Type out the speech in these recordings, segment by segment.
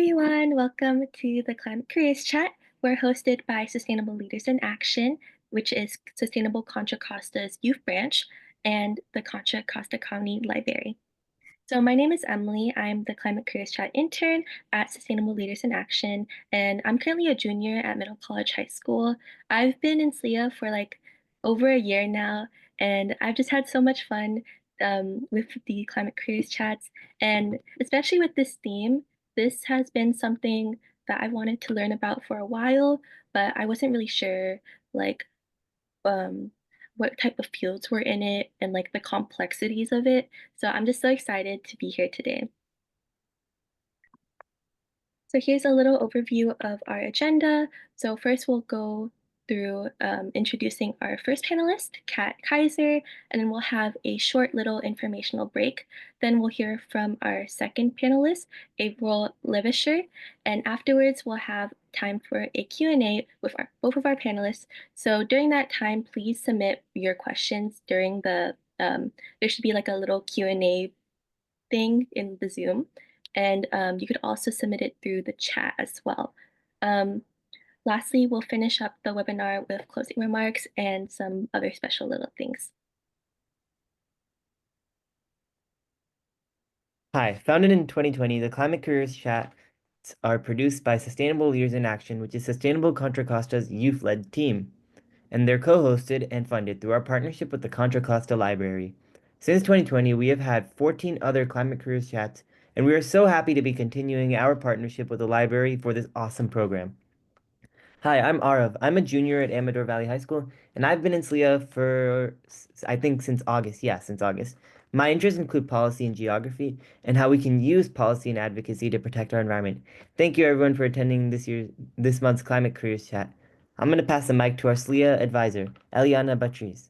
everyone, welcome to the Climate Careers Chat. We're hosted by Sustainable Leaders in Action, which is Sustainable Contra Costa's youth branch and the Contra Costa County Library. So my name is Emily. I'm the Climate Careers Chat intern at Sustainable Leaders in Action, and I'm currently a junior at Middle College High School. I've been in SLIA for like over a year now, and I've just had so much fun with the Climate Careers Chats, and especially with this theme. This has been something that I wanted to learn about for a while, but I wasn't really sure like um, what type of fields were in it and like the complexities of it. So I'm just so excited to be here today. So here's a little overview of our agenda. So first we'll go through introducing our first panelist, Kat Kiser, and then we'll have a short little informational break. Then we'll hear from our second panelist, Avril Levasseur, and afterwards we'll have time for a Q&A with both of our panelists. So during that time, please submit your questions during there should be like a little Q&A thing in the Zoom. And you could also submit it through the chat as well. Lastly, we'll finish up the webinar with closing remarks and some other special little things. Hi, founded in 2020, the Climate Careers Chats are produced by Sustainable Leaders in Action, which is Sustainable Contra Costa's youth-led team, and they're co-hosted and funded through our partnership with the Contra Costa Library. Since 2020, we have had 14 other Climate Careers Chats, and we are so happy to be continuing our partnership with the library for this awesome program. Hi, I'm Arav. I'm a junior at Amador Valley High School, and I've been in SLIA for, I think, since August. Yeah, since August. My interests include policy and geography, and how we can use policy and advocacy to protect our environment. Thank you, everyone, for attending this month's Climate Careers Chat. I'm going to pass the mic to our SLIA advisor, Eliana Batriz.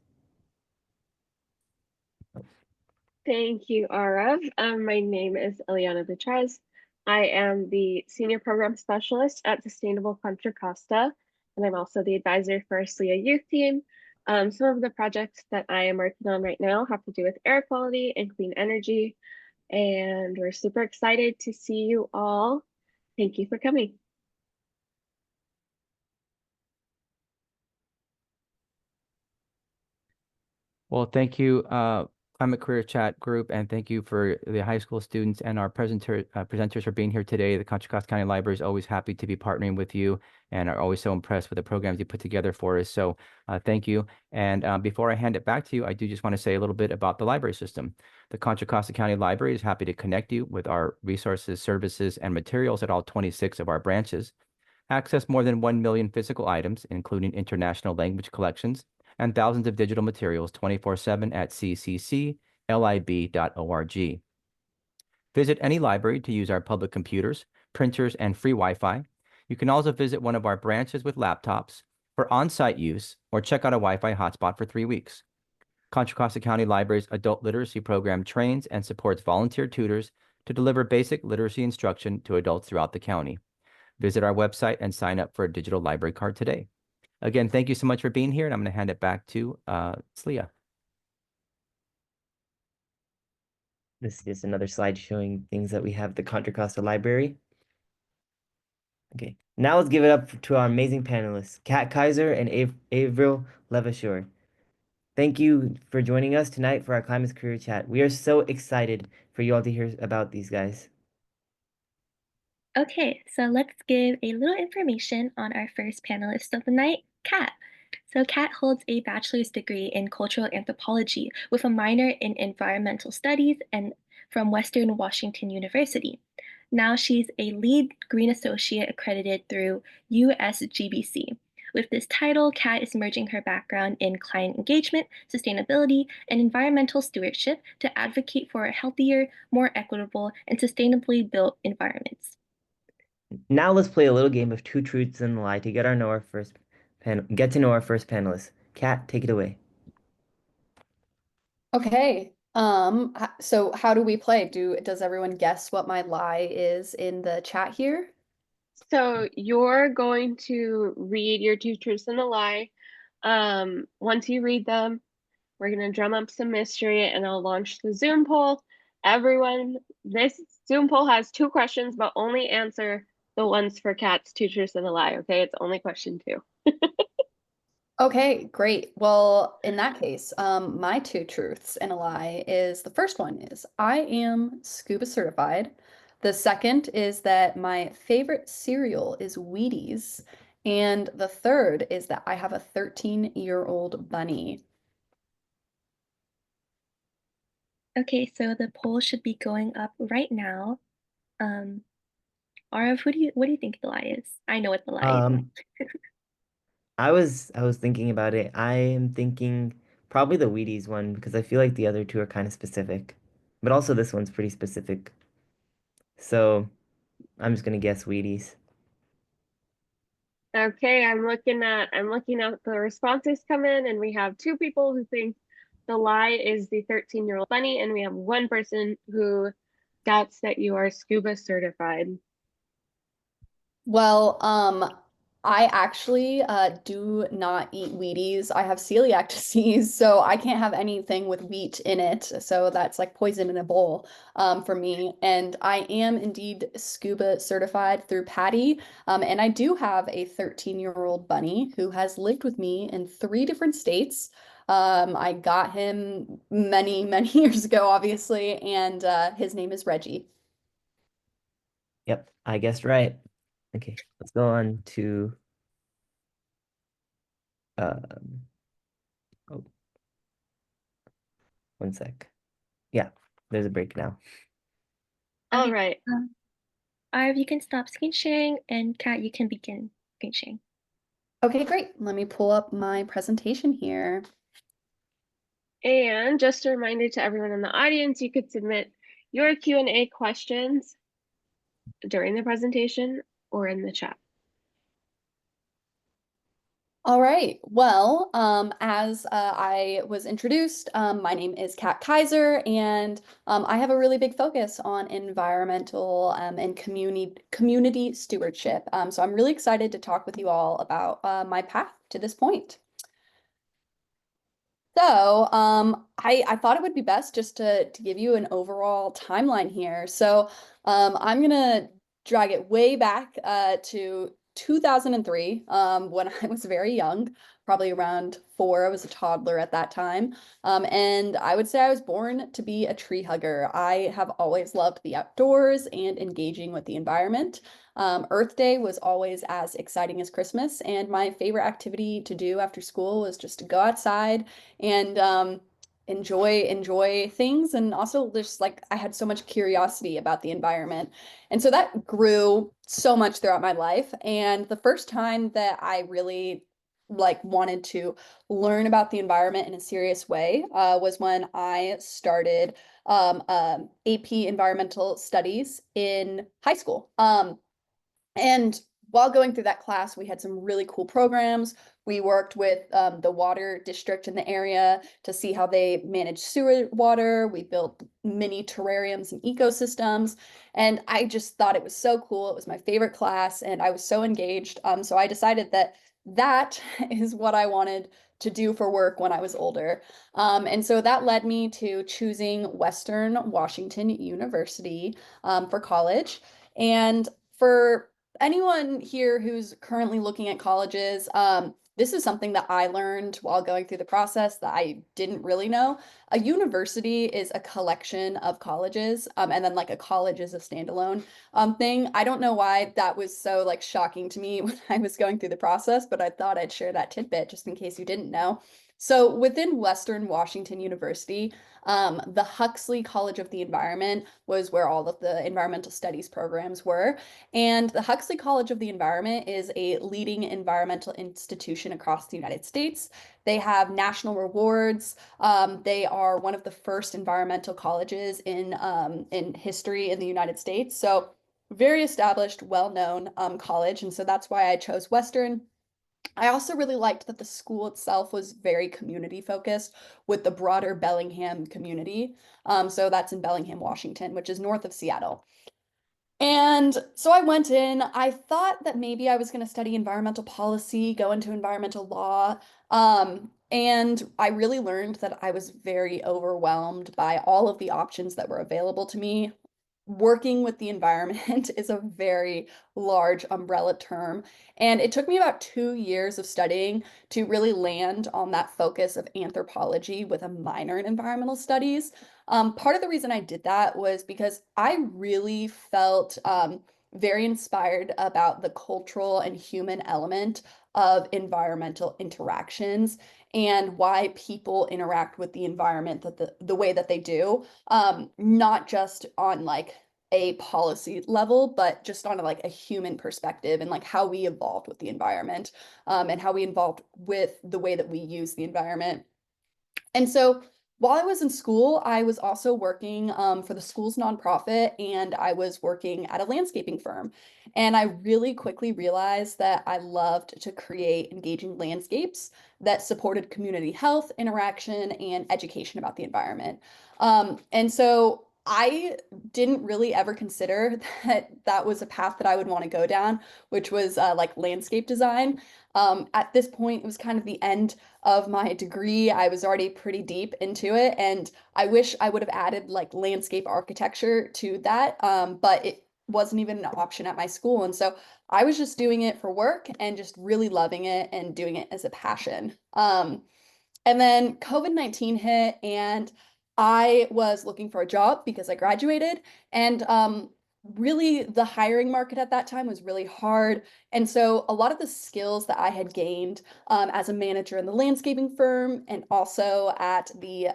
Thank you, Arav. My name is Eliana Betrez. I am the Senior Program Specialist at Sustainable Contra Costa, and I'm also the advisor for our SLIA youth team. Some of the projects that I am working on right now have to do with air quality and clean energy, and we're super excited to see you all. Thank you for coming. Well, thank you, Climate Career Chat group, and thank you for the high school students and our presenters for being here today. The Contra Costa County Library is always happy to be partnering with you and are always so impressed with the programs you put together for us. So thank you. And before I hand it back to you, I do just want to say a little bit about the library system. The Contra Costa County Library is happy to connect you with our resources, services, and materials at all 26 of our branches. Access more than 1 million physical items, including international language collections, and thousands of digital materials 24/7 at ccclib.org. Visit any library to use our public computers, printers, and free Wi-Fi. You can also visit one of our branches with laptops for on-site use or check out a Wi-Fi hotspot for 3 weeks. Contra Costa County Library's adult literacy program trains and supports volunteer tutors to deliver basic literacy instruction to adults throughout the county. Visit our website and sign up for a digital library card today. Again, thank you so much for being here, and I'm going to hand it back to SLIA. This is just another slide showing things that we have at the Contra Costa Library. Okay, now let's give it up to our amazing panelists, Kat Kiser and Avril Levasseur. Thank you for joining us tonight for our Climate Career Chat. We are so excited for you all to hear about these guys. Okay, so let's give a little information on our first panelist of the night, Kat. So Kat holds a bachelor's degree in cultural anthropology with a minor in environmental studies and from Western Washington University. Now she's a lead green associate accredited through USGBC. With this title, Kat is merging her background in client engagement, sustainability, and environmental stewardship to advocate for healthier, more equitable, and sustainably built environments. Now let's play a little game of two truths and a lie to get to know our first panelist. Kat, take it away. Okay. So how do we play? Does everyone guess what my lie is in the chat here? So you're going to read your two truths and a lie. Once you read them, we're going to drum up some mystery and I'll launch the Zoom poll. Everyone, this Zoom poll has 2 questions, but only answer the ones for cats, 2 truths and a lie. Okay, it's only question 2. Okay, great. Well, in that case, my 2 truths and a lie is the first one is I am scuba certified. The second is that my favorite cereal is Wheaties. And the third is that I have a 13-year-old bunny. Okay, so the poll should be going up right now. Arav, what do you think the lie is? I know what the lie is. Um, I was thinking about it. I am thinking probably the Wheaties one because I feel like the other two are kind of specific, but also this one's pretty specific. So I'm just gonna guess Wheaties. Okay, I'm looking at the responses come in, and we have 2 people who think the lie is the 13-year-old bunny, and we have 1 person who doubts that you are scuba certified. Well, I actually do not eat Wheaties. I have celiac disease, so I can't have anything with wheat in it. So that's like poison in a bowl for me. And I am indeed scuba certified through Patty. And I do have a 13-year-old bunny who has lived with me in 3 different states. I got him many, many years ago, obviously, and his name is Reggie. Yep, I guessed right. Okay, let's go on to um oh, one sec. Yeah, there's a break now. All Okay, right. Arav, you can stop screen sharing, and Kat, you can begin screen sharing. Okay, great. Let me pull up my presentation here. And just a reminder to everyone in the audience, you could submit your Q&A questions during the presentation or in the chat. All right. Well, as I was introduced, my name is Kat Kiser, and I have a really big focus on environmental and community stewardship. So I'm really excited to talk with you all about my path to this point. So, I thought it would be best just to give you an overall timeline here. So, I'm gonna drag it way back to 2003, when I was very young, probably around 4. I was a toddler at that time. And I would say I was born to be a tree hugger. I have always loved the outdoors and engaging with the environment. Earth Day was always as exciting as Christmas, and my favorite activity to do after school was just to go outside and enjoy things, and also just like I had so much curiosity about the environment, and so that grew so much throughout my life. And the first time that I really like wanted to learn about the environment in a serious way was when I started AP Environmental Studies in high school. And while going through that class, we had some really cool programs. We worked with the water district in the area to see how they manage sewer water. We built mini terrariums and ecosystems. And I just thought it was so cool. It was my favorite class, and I was so engaged. So I decided that that is what I wanted to do for work when I was older. And so that led me to choosing Western Washington University for college. And for anyone here who's currently looking at colleges, this is something that I learned while going through the process that I didn't really know. A university is a collection of colleges, and then like a college is a standalone thing. I don't know why that was so like shocking to me when I was going through the process, but I thought I'd share that tidbit just in case you didn't know. So within Western Washington University, the Huxley College of the Environment was where all of the environmental studies programs were. And the Huxley College of the Environment is a leading environmental institution across the United States. They have national rewards. They are one of the first environmental colleges in history in the United States. So very established, well-known college. And so that's why I chose Western. I also really liked that the school itself was very community focused with the broader Bellingham community. So that's in Bellingham, Washington, which is north of Seattle. And so I went in. I thought that maybe I was going to study environmental policy, go into environmental law. And I really learned that I was very overwhelmed by all of the options that were available to me. working with the environment is a very large umbrella term. And it took me about 2 years of studying to really land on that focus of anthropology with a minor in environmental studies. Part of the reason I did that was because I really felt very inspired about the cultural and human element of environmental interactions and why people interact with the environment the way that they do, not just on like a policy level, but just on like a human perspective and like how we evolved with the environment, and how we evolved with the way that we use the environment. And so while I was in school, I was also working for the school's nonprofit, and I was working at a landscaping firm. And I really quickly realized that I loved to create engaging landscapes that supported community health, interaction, and education about the environment. And so I didn't really ever consider that that was a path that I would want to go down, which was like landscape design. At this point, it was kind of the end of my degree. I was already pretty deep into it, and I wish I would have added like landscape architecture to that, but it wasn't even an option at my school. And so I was just doing it for work and just really loving it and doing it as a passion. And then COVID-19 hit, and I was looking for a job because I graduated. And really, the hiring market at that time was really hard. And so, a lot of the skills that I had gained as a manager in the landscaping firm and also at the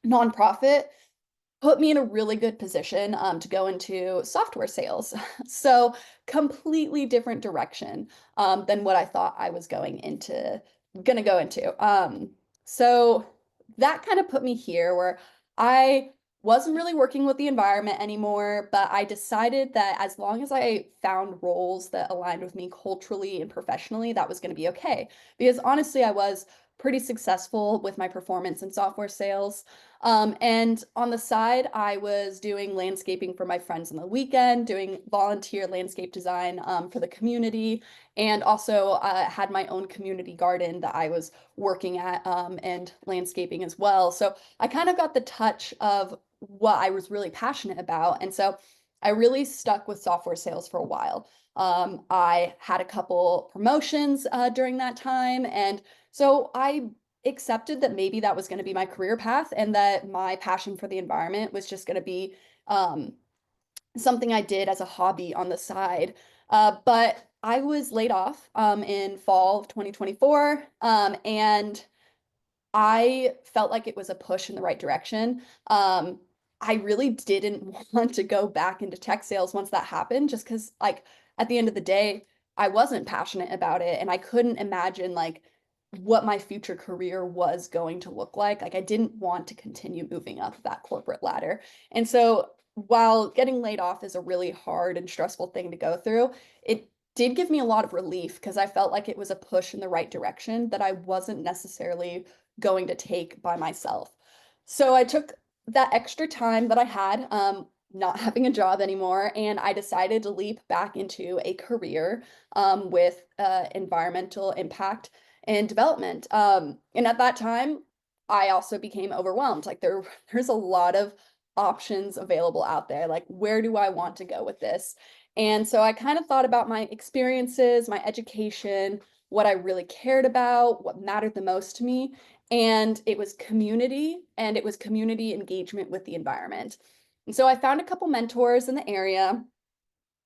nonprofit put me in a really good position to go into software sales. So completely different direction than what I thought I was gonna go into. So that kind of put me here where I wasn't really working with the environment anymore, but I decided that as long as I found roles that aligned with me culturally and professionally, that was going to be okay. Because honestly, I was pretty successful with my performance in software sales. And on the side, I was doing landscaping for my friends on the weekend, doing volunteer landscape design for the community, and also had my own community garden that I was working at and landscaping as well. So I kind of got the touch of what I was really passionate about. And so I really stuck with software sales for a while. I had a couple promotions during that time. And so I accepted that maybe that was going to be my career path and that my passion for the environment was just going to be um, something I did as a hobby on the side. But I was laid off in fall of 2024. And I felt like it was a push in the right direction. I really didn't want to go back into tech sales once that happened, just because, like, at the end of the day, I wasn't passionate about it, and I couldn't imagine like what my future career was going to look like. Like, I didn't want to continue moving up that corporate ladder. And so, while getting laid off is a really hard and stressful thing to go through, it did give me a lot of relief because I felt like it was a push in the right direction that I wasn't necessarily going to take by myself. So I took that extra time that I had, not having a job anymore, and I decided to leap back into a career with environmental impact and development. And at that time, I also became overwhelmed. Like there's a lot of options available out there. Like, where do I want to go with this? And so I kind of thought about my experiences, my education, what I really cared about, what mattered the most to me, and it was community and it was community engagement with the environment. And so I found a couple mentors in the area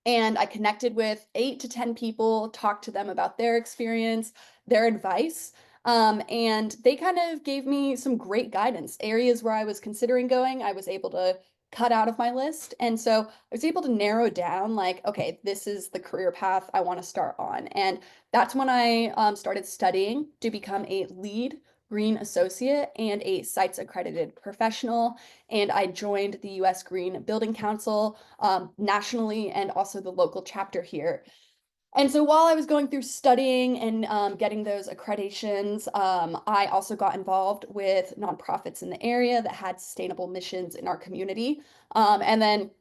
and I connected with 8 to 10 people, talked to them about their experience, their advice. And they kind of gave me some great guidance. Areas where I was considering going, I was able to cut out of my list. And so I was able to narrow down, like, okay, this is the career path I want to start on. And that's when I started studying to become a lead green associate and a sites accredited professional. And I joined the US Green Building Council nationally and also the local chapter here. And so while I was going through studying and getting those accreditations, I also got involved with nonprofits in the area that had sustainable missions in our community. And then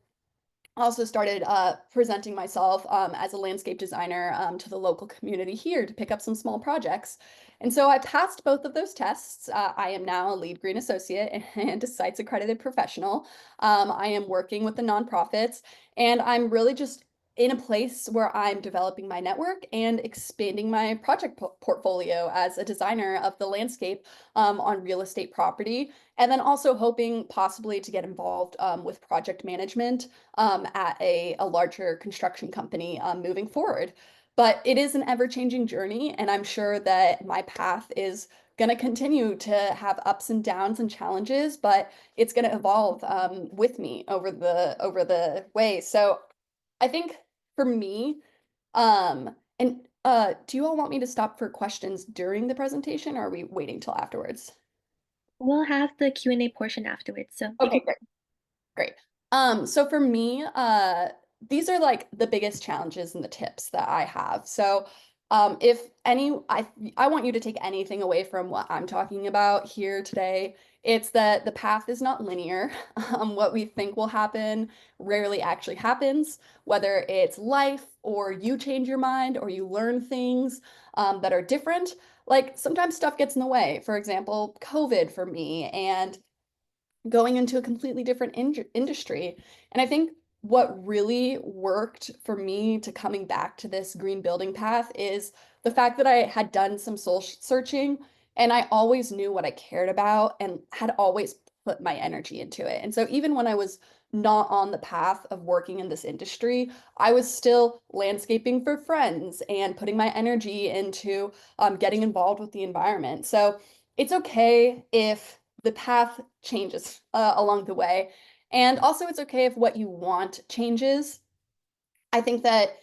also started presenting myself as a landscape designer to the local community here to pick up some small projects. And so I passed both of those tests. I am now a lead green associate and a sites accredited professional. I am working with the nonprofits, and I'm really just in a place where I'm developing my network and expanding my project portfolio as a designer of the landscape on real estate property. And then also hoping possibly to get involved with project management at a larger construction company moving forward. But it is an ever-changing journey, and I'm sure that my path is going to continue to have ups and downs and challenges, but it's going to evolve with me over the way. So I think for me, and do you all want me to stop for questions during the presentation, or are we waiting till afterwards? We'll have the Q&A portion afterwards, so you Okay, can. great. Great. So for me, these are like the biggest challenges and the tips that I have. So, if any, I want you to take anything away from what I'm talking about here today. It's that the path is not linear. What we think will happen rarely actually happens, whether it's life or you change your mind or you learn things that are different. Like sometimes stuff gets in the way. For example, COVID for me, and going into a completely different industry. And I think what really worked for me to coming back to this green building path is the fact that I had done some soul searching, and I always knew what I cared about and had always put my energy into it. And so even when I was not on the path of working in this industry, I was still landscaping for friends and putting my energy into getting involved with the environment. So it's okay if the path changes along the way. And also, it's okay if what you want changes. I think that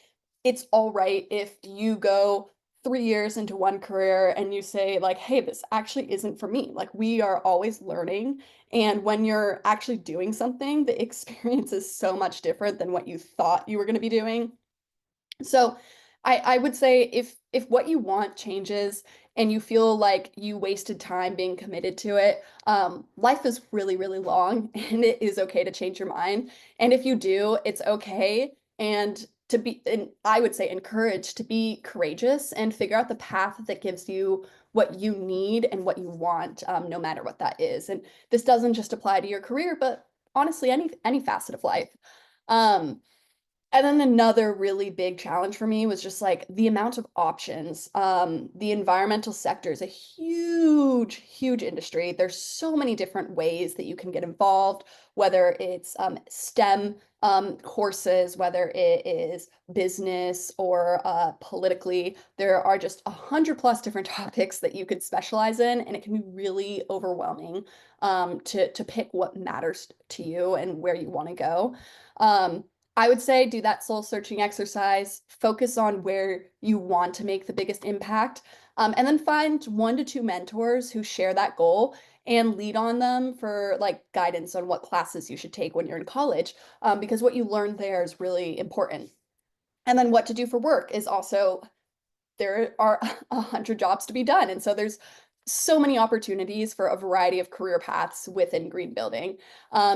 it's all right if you go 3 years into one career and you say, like, hey, this actually isn't for me. Like, we are always learning. And when you're actually doing something, the experience is so much different than what you thought you were going to be doing. So I would say if what you want changes and you feel like you wasted time being committed to it, life is really, really long and it is okay to change your mind. And if you do, it's okay. And to be, and I would say encouraged to be courageous and figure out the path that gives you what you need and what you want, no matter what that is. And this doesn't just apply to your career, but honestly, any facet of life. Um, and then another really big challenge for me was just like the amount of options. The environmental sector is a huge, huge industry. There's so many different ways that you can get involved, whether it's STEM courses, whether it is business or politically. There are just 100+ different topics that you could specialize in, and it can be really overwhelming to pick what matters to you and where you want to go. I would say do that soul searching exercise, focus on where you want to make the biggest impact, and then find 1 to 2 mentors who share that goal and lead on them for like guidance on what classes you should take when you're in college, because what you learn there is really important. And then what to do for work is also there are 100 jobs to be done. And so there's so many opportunities for a variety of career paths within green building.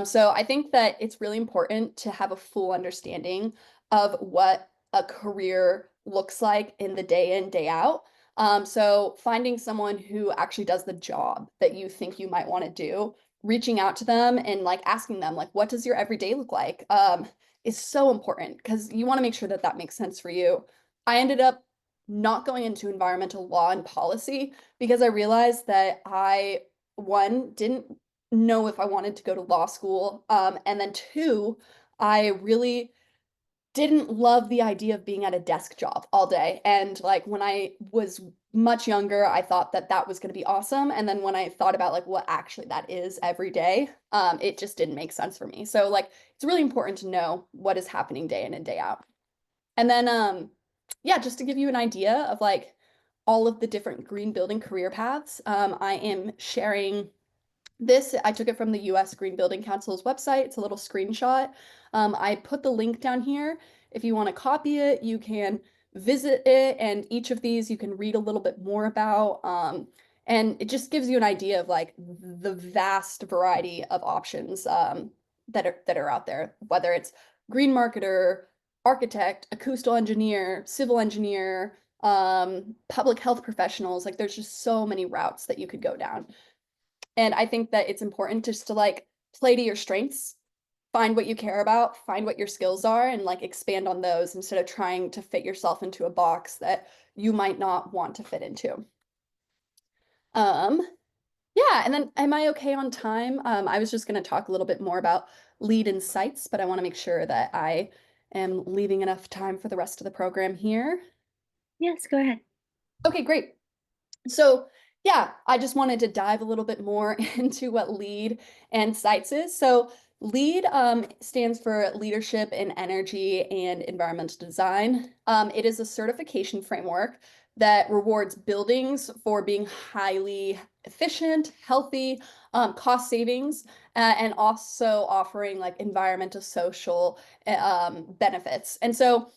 So I think that it's really important to have a full understanding of what a career looks like in the day in, day out. So finding someone who actually does the job that you think you might want to do, reaching out to them and like asking them, like, what does your everyday look like? Is so important because you want to make sure that that makes sense for you. I ended up not going into environmental law and policy because I realized that I, one, didn't know if I wanted to go to law school. And then two, I really didn't love the idea of being at a desk job all day. And like when I was much younger, I thought that that was going to be awesome. And then when I thought about like what actually that is every day, it just didn't make sense for me. So like it's really important to know what is happening day in and day out. And then, yeah, just to give you an idea of like all of the different green building career paths, I am sharing this. I took it from the US Green Building Council's website. It's a little screenshot. I put the link down here. If you want to copy it, you can visit it, and each of these you can read a little bit more about. And it just gives you an idea of like the vast variety of options that are out there, whether it's green marketer, architect, acoustical engineer, civil engineer, public health professionals. Like there's just so many routes that you could go down. And I think that it's important just to like play to your strengths, find what you care about, find what your skills are, and like expand on those instead of trying to fit yourself into a box that you might not want to fit into. Yeah, and then am I okay on time? I was just going to talk a little bit more about lead and sites, but I want to make sure that I am leaving enough time for the rest of the program here. Yes, go ahead. Okay, great. So yeah, I just wanted to dive a little bit more into what LEAD and SITES is. So LEAD stands for Leadership in Energy and Environmental Design. It is a certification framework that rewards buildings for being highly efficient, healthy, cost savings, and also offering like environmental, social benefits. And so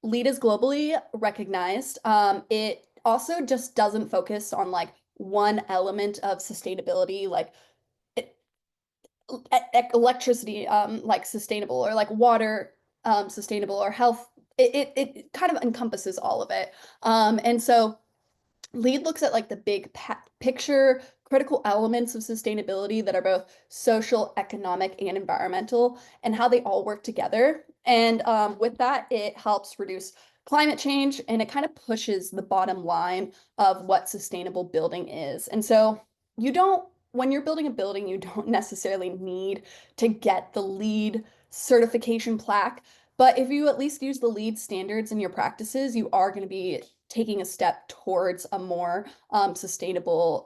LEAD is globally recognized. It also just doesn't focus on like one element of sustainability, like electricity, like sustainable, or like water, sustainable, or health. It kind of encompasses all of it. And so LEAD looks at like the big picture, critical elements of sustainability that are both social, economic, and environmental, and how they all work together. And with that, it helps reduce climate change, and it kind of pushes the bottom line of what sustainable building is. And so when you're building a building, you don't necessarily need to get the LEED certification plaque. But if you at least use the LEED standards in your practices, you are going to be taking a step towards a more sustainable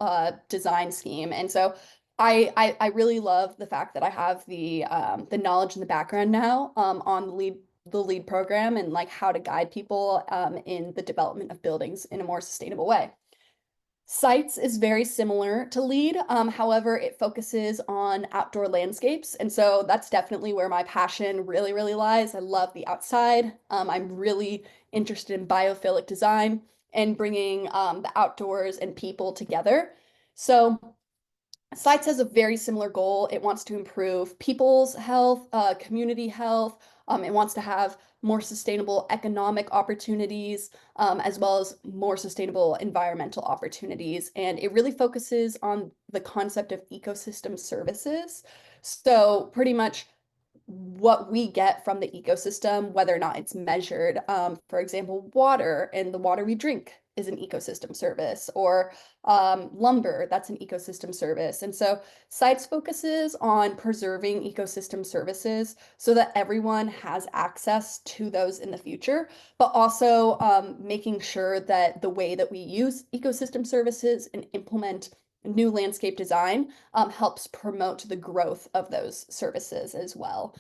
design scheme. And so I really love the fact that I have the knowledge and the background now on the LEED program, and like how to guide people in the development of buildings in a more sustainable way. SITES is very similar to LEED. However, it focuses on outdoor landscapes. And so that's definitely where my passion really, really lies. I love the outside. I'm really interested in biophilic design and bringing the outdoors and people together. So SITES has a very similar goal. It wants to improve people's health, community health. It wants to have more sustainable economic opportunities, as well as more sustainable environmental opportunities. And it really focuses on the concept of ecosystem services. So pretty much what we get from the ecosystem, whether or not it's measured. For example, water and the water we drink is an ecosystem service, or lumber, that's an ecosystem service. And so SITES focuses on preserving ecosystem services so that everyone has access to those in the future, but also making sure that the way that we use ecosystem services and implement new landscape design helps promote the growth of those services as well.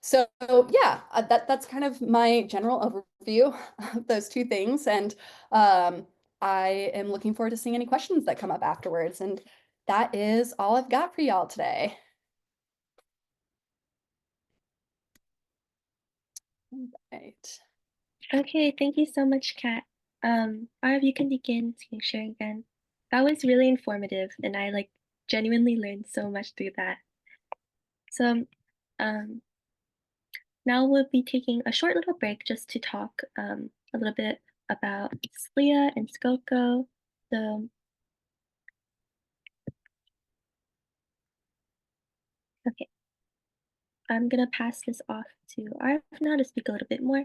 So yeah, that's kind of my general overview of those two things. And I am looking forward to seeing any questions that come up afterwards. And that is all I've got for y'all today. All right. Okay, thank you so much, Kat. Arv, you can begin sharing again. That was really informative, and I like genuinely learned so much through that. So, um, now we'll be taking a short little break just to talk a little bit about SLIA and SCOCO. So, okay, I'm gonna pass this off to Arv now to speak a little bit more.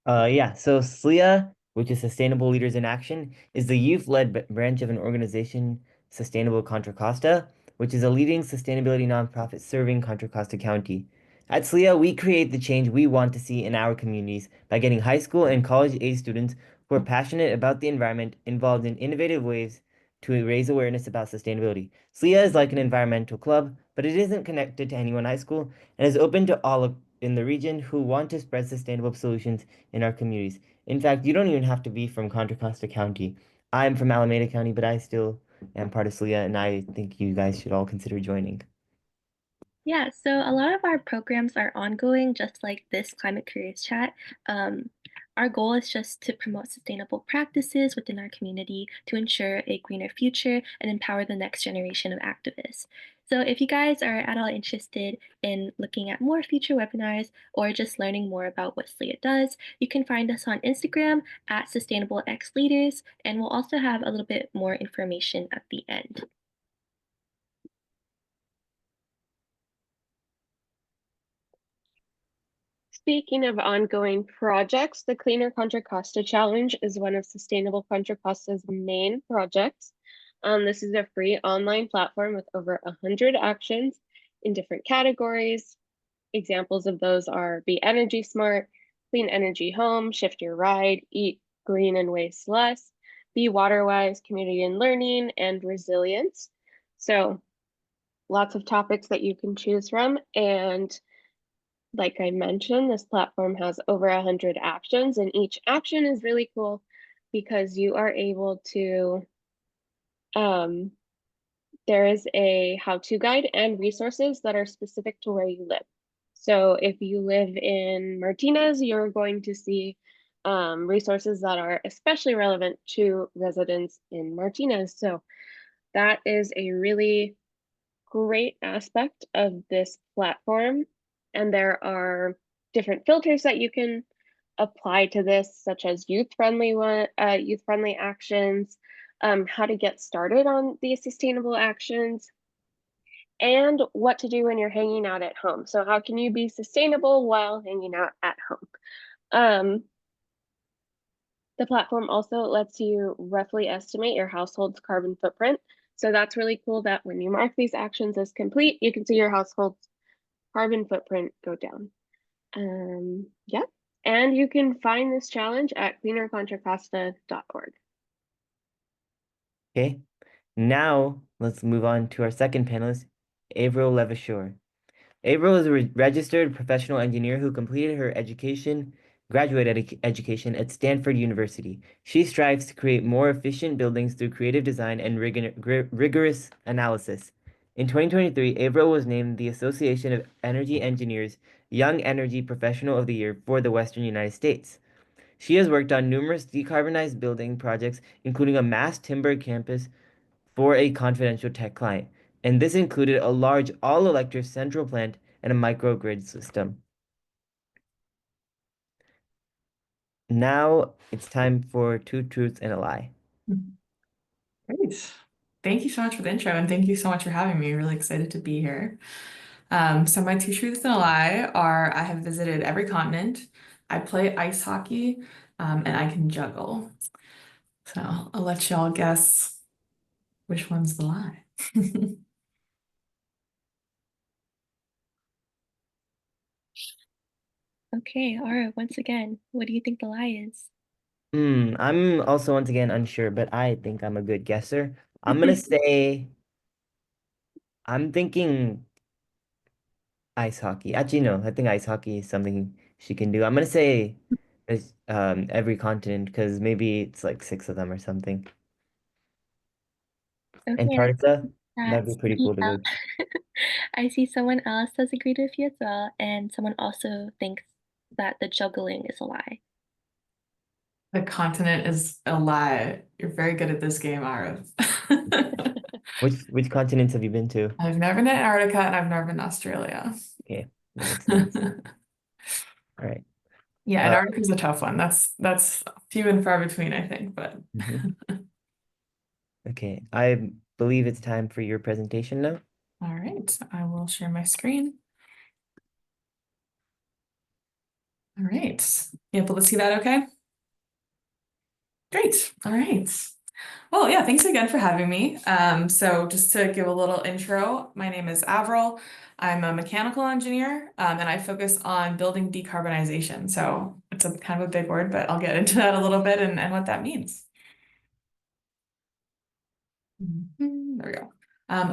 So SLIA, which is Sustainable Leaders in Action, is the youth-led branch of an organization, Sustainable Contra Costa, which is a leading sustainability nonprofit serving Contra Costa County. At SLIA, we create the change we want to see in our communities by getting high school and college-age students who are passionate about the environment involved in innovative ways to raise awareness about sustainability. SLIA is like an environmental club, but it isn't connected to any one high school and is open to all in the region who want to spread sustainable solutions in our communities. In fact, you don't even have to be from Contra Costa County. I'm from Alameda County, but I still am part of SLIA, and I think you guys should all consider joining. Yeah, so a lot of our programs are ongoing, just like this Climate Careers Chat. Our goal is just to promote sustainable practices within our community to ensure a greener future and empower the next generation of activists. So if you guys are at all interested in looking at more future webinars or just learning more about what SLIA does, you can find us on Instagram at SustainableXLeaders, and we'll also have a little bit more information at the end. Speaking of ongoing projects, the Cleaner Contra Costa Challenge is one of Sustainable Contra Costa's main projects. This is a free online platform with over 100 actions in different categories. Examples of those are Be Energy Smart, Clean Energy Home, Shift Your Ride, Eat Green and Waste Less, Be Water Wise, Community and Learning, and Resilience. So lots of topics that you can choose from. And like I mentioned, this platform has over 100 actions, and each action is really cool because you are able to, there is a how-to guide and resources that are specific to where you live. So if you live in Martinez, you're going to see resources that are especially relevant to residents in Martinez. So that is a really great aspect of this platform. And there are different filters that you can apply to this, such as youth-friendly actions, how to get started on these sustainable actions, and what to do when you're hanging out at home. So how can you be sustainable while hanging out at home? The platform also lets you roughly estimate your household's carbon footprint. So that's really cool that when you mark these actions as complete, you can see your household's carbon footprint go down. Yeah, and you can find this challenge at cleanercontracosta.org. Okay, now let's move on to our second panelist, Avril Levasseur. Avril is a registered professional engineer who completed her graduate education at Stanford University. She strives to create more efficient buildings through creative design and rigorous analysis. In 2023, Avril was named the Association of Energy Engineers Young Energy Professional of the Year for the Western United States. She has worked on numerous decarbonized building projects, including a mass timber campus for a confidential tech client, and this included a large all-electric central plant and a microgrid system. Now it's time for Two Truths and a Lie. Great. Thank you so much for the intro, and thank you so much for having me. Really excited to be here. So my two truths and a lie are I have visited every continent, I play ice hockey, and I can juggle. So I'll let y'all guess which one's the lie. Okay, Ara, once again, what do you think the lie is? I'm also once again unsure, but I think I'm a good guesser. I'm gonna say I'm thinking ice hockey. Actually, no, I think ice hockey is something she can do. I'm gonna say it's every continent because maybe it's like 6 of them or something. Okay, Antarctica, that'd be that's pretty cool to go. I see someone else has agreed with you as well, and someone also thinks that the juggling is a lie. The continent is a lie. You're very good at this game, Avril. Which continents have you been to? I've never been to Antarctica and I've never been to Australia. Okay, that makes sense. All right. Yeah, Antarctica is a tough one. That's few and far between, I think, but Okay, I believe it's time for your presentation now. all right, I will share my screen. All right, you able to see that okay? Great, all right. Well, yeah, thanks again for having me. So just to give a little intro, my name is Avril. I'm a mechanical engineer, and I focus on building decarbonization. So it's a kind of a big word, but I'll get into that a little bit and what that means. There we go.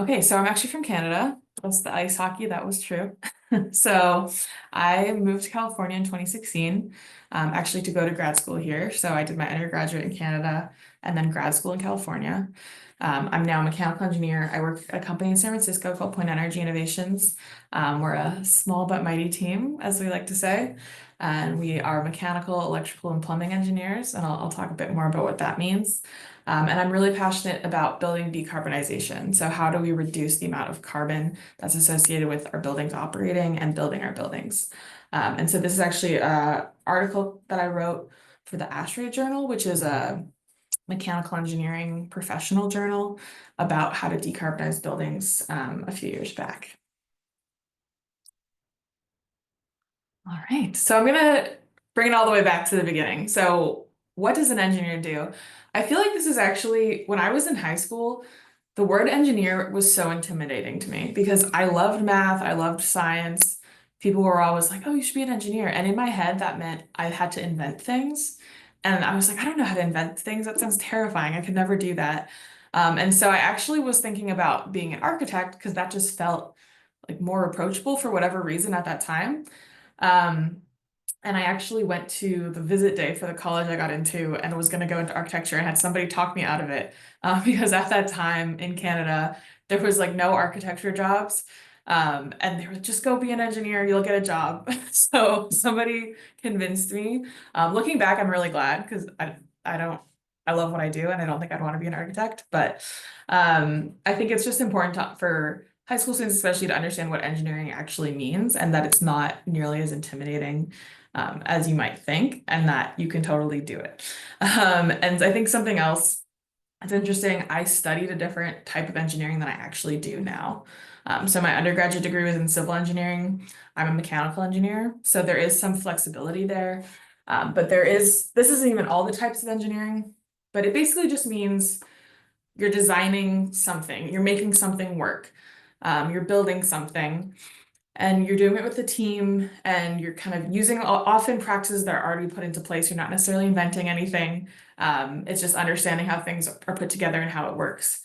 Okay, so I'm actually from Canada. That's the ice hockey, that was true. So I moved to California in 2016, actually to go to grad school here. So I did my undergraduate in Canada and then grad school in California. I'm now a mechanical engineer. I work at a company in San Francisco called Point Energy Innovations. We're a small but mighty team, as we like to say. And we are mechanical, electrical, and plumbing engineers. And I'll talk a bit more about what that means. And I'm really passionate about building decarbonization. So how do we reduce the amount of carbon that's associated with our buildings operating and building our buildings? And so this is actually an article that I wrote for the ASHRAE Journal, which is a mechanical engineering professional journal about how to decarbonize buildings a few years back. All right, so I'm gonna bring it all the way back to the beginning. So what does an engineer do? I feel like this is actually, when I was in high school, the word engineer was so intimidating to me because I loved math, I loved science. People were always like, oh, you should be an engineer. And in my head, that meant I had to invent things. And I was like, I don't know how to invent things. That sounds terrifying. I could never do that. And so I actually was thinking about being an architect because that just felt like more approachable for whatever reason at that time. And I actually went to the visit day for the college I got into and was going to go into architecture and had somebody talk me out of it because at that time in Canada, there was like no architecture jobs. And they were just go be an engineer, you'll get a job. So somebody convinced me. Looking back, I'm really glad because I love what I do and I don't think I'd want to be an architect. But I think it's just important for high school students, especially, to understand what engineering actually means and that it's not nearly as intimidating as you might think, and that you can totally do it. And I think something else that's interesting, I studied a different type of engineering than I actually do now. So my undergraduate degree was in civil engineering. I'm a mechanical engineer, so there is some flexibility there. But this isn't even all the types of engineering, but it basically just means you're designing something, you're making something work, you're building something, and you're doing it with the team, and you're kind of using often practices that are already put into place. You're not necessarily inventing anything. It's just understanding how things are put together and how it works.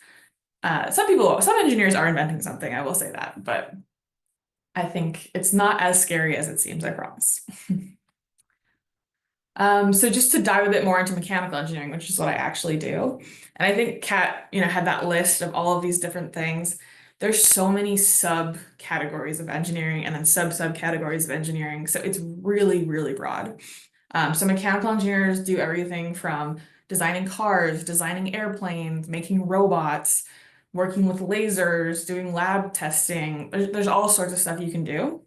Some engineers are inventing something, I will say that, but I think it's not as scary as it seems, I promise. So just to dive a bit more into mechanical engineering, which is what I actually do. And I think Kat, had that list of all of these different things. There's so many subcategories of engineering and then subcategories of engineering. So it's really, really broad. So mechanical engineers do everything from designing cars, designing airplanes, making robots, working with lasers, doing lab testing. There's all sorts of stuff you can do.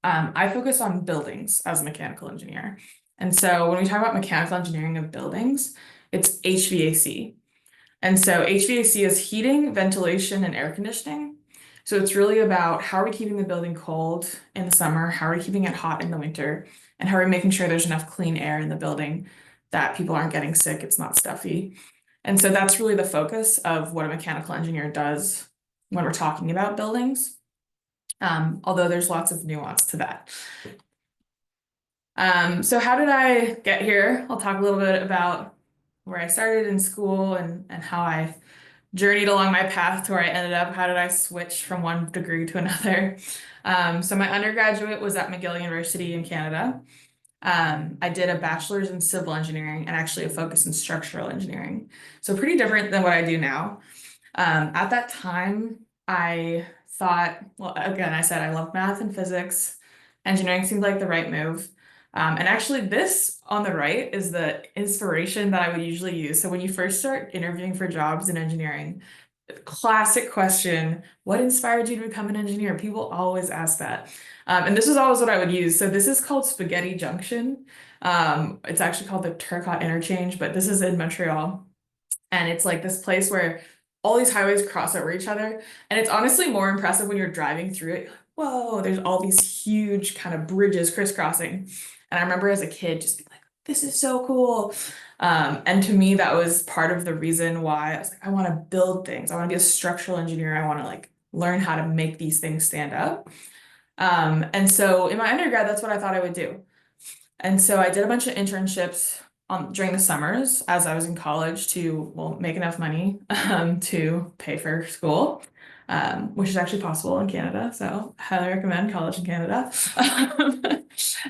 I focus on buildings as a mechanical engineer. And so when we talk about mechanical engineering of buildings, it's HVAC. And so HVAC is heating, ventilation, and air conditioning. So it's really about how are we keeping the building cold in the summer, how are we keeping it hot in the winter, and how are we making sure there's enough clean air in the building that people aren't getting sick, it's not stuffy. And so that's really the focus of what a mechanical engineer does when we're talking about buildings. Although there's lots of nuance to that. So how did I get here? I'll talk a little bit about where I started in school and how I journeyed along my path to where I ended up. How did I switch from one degree to another? So my undergraduate was at McGill University in Canada. I did a bachelor's in civil engineering and actually a focus in structural engineering. So pretty different than what I do now. At that time, I thought, well, again, I said I love math and physics. Engineering seemed like the right move. And actually this on the right is the inspiration that I would usually use. So when you first start interviewing for jobs in engineering, classic question, what inspired you to become an engineer? People always ask that. And this is always what I would use. So this is called Spaghetti Junction. It's actually called the Turcotte Interchange, but this is in Montreal. And it's like this place where all these highways cross over each other. And it's honestly more impressive when you're driving through it. Whoa, there's all these huge kind of bridges crisscrossing. And I remember as a kid just being like, this is so cool. And to me, that was part of the reason why I was like, I want to build things. I want to be a structural engineer. I want to like learn how to make these things stand up. And so in my undergrad, that's what I thought I would do. And so I did a bunch of internships during the summers as I was in college to, well, make enough money to pay for school. Which is actually possible in Canada, so highly recommend college in Canada.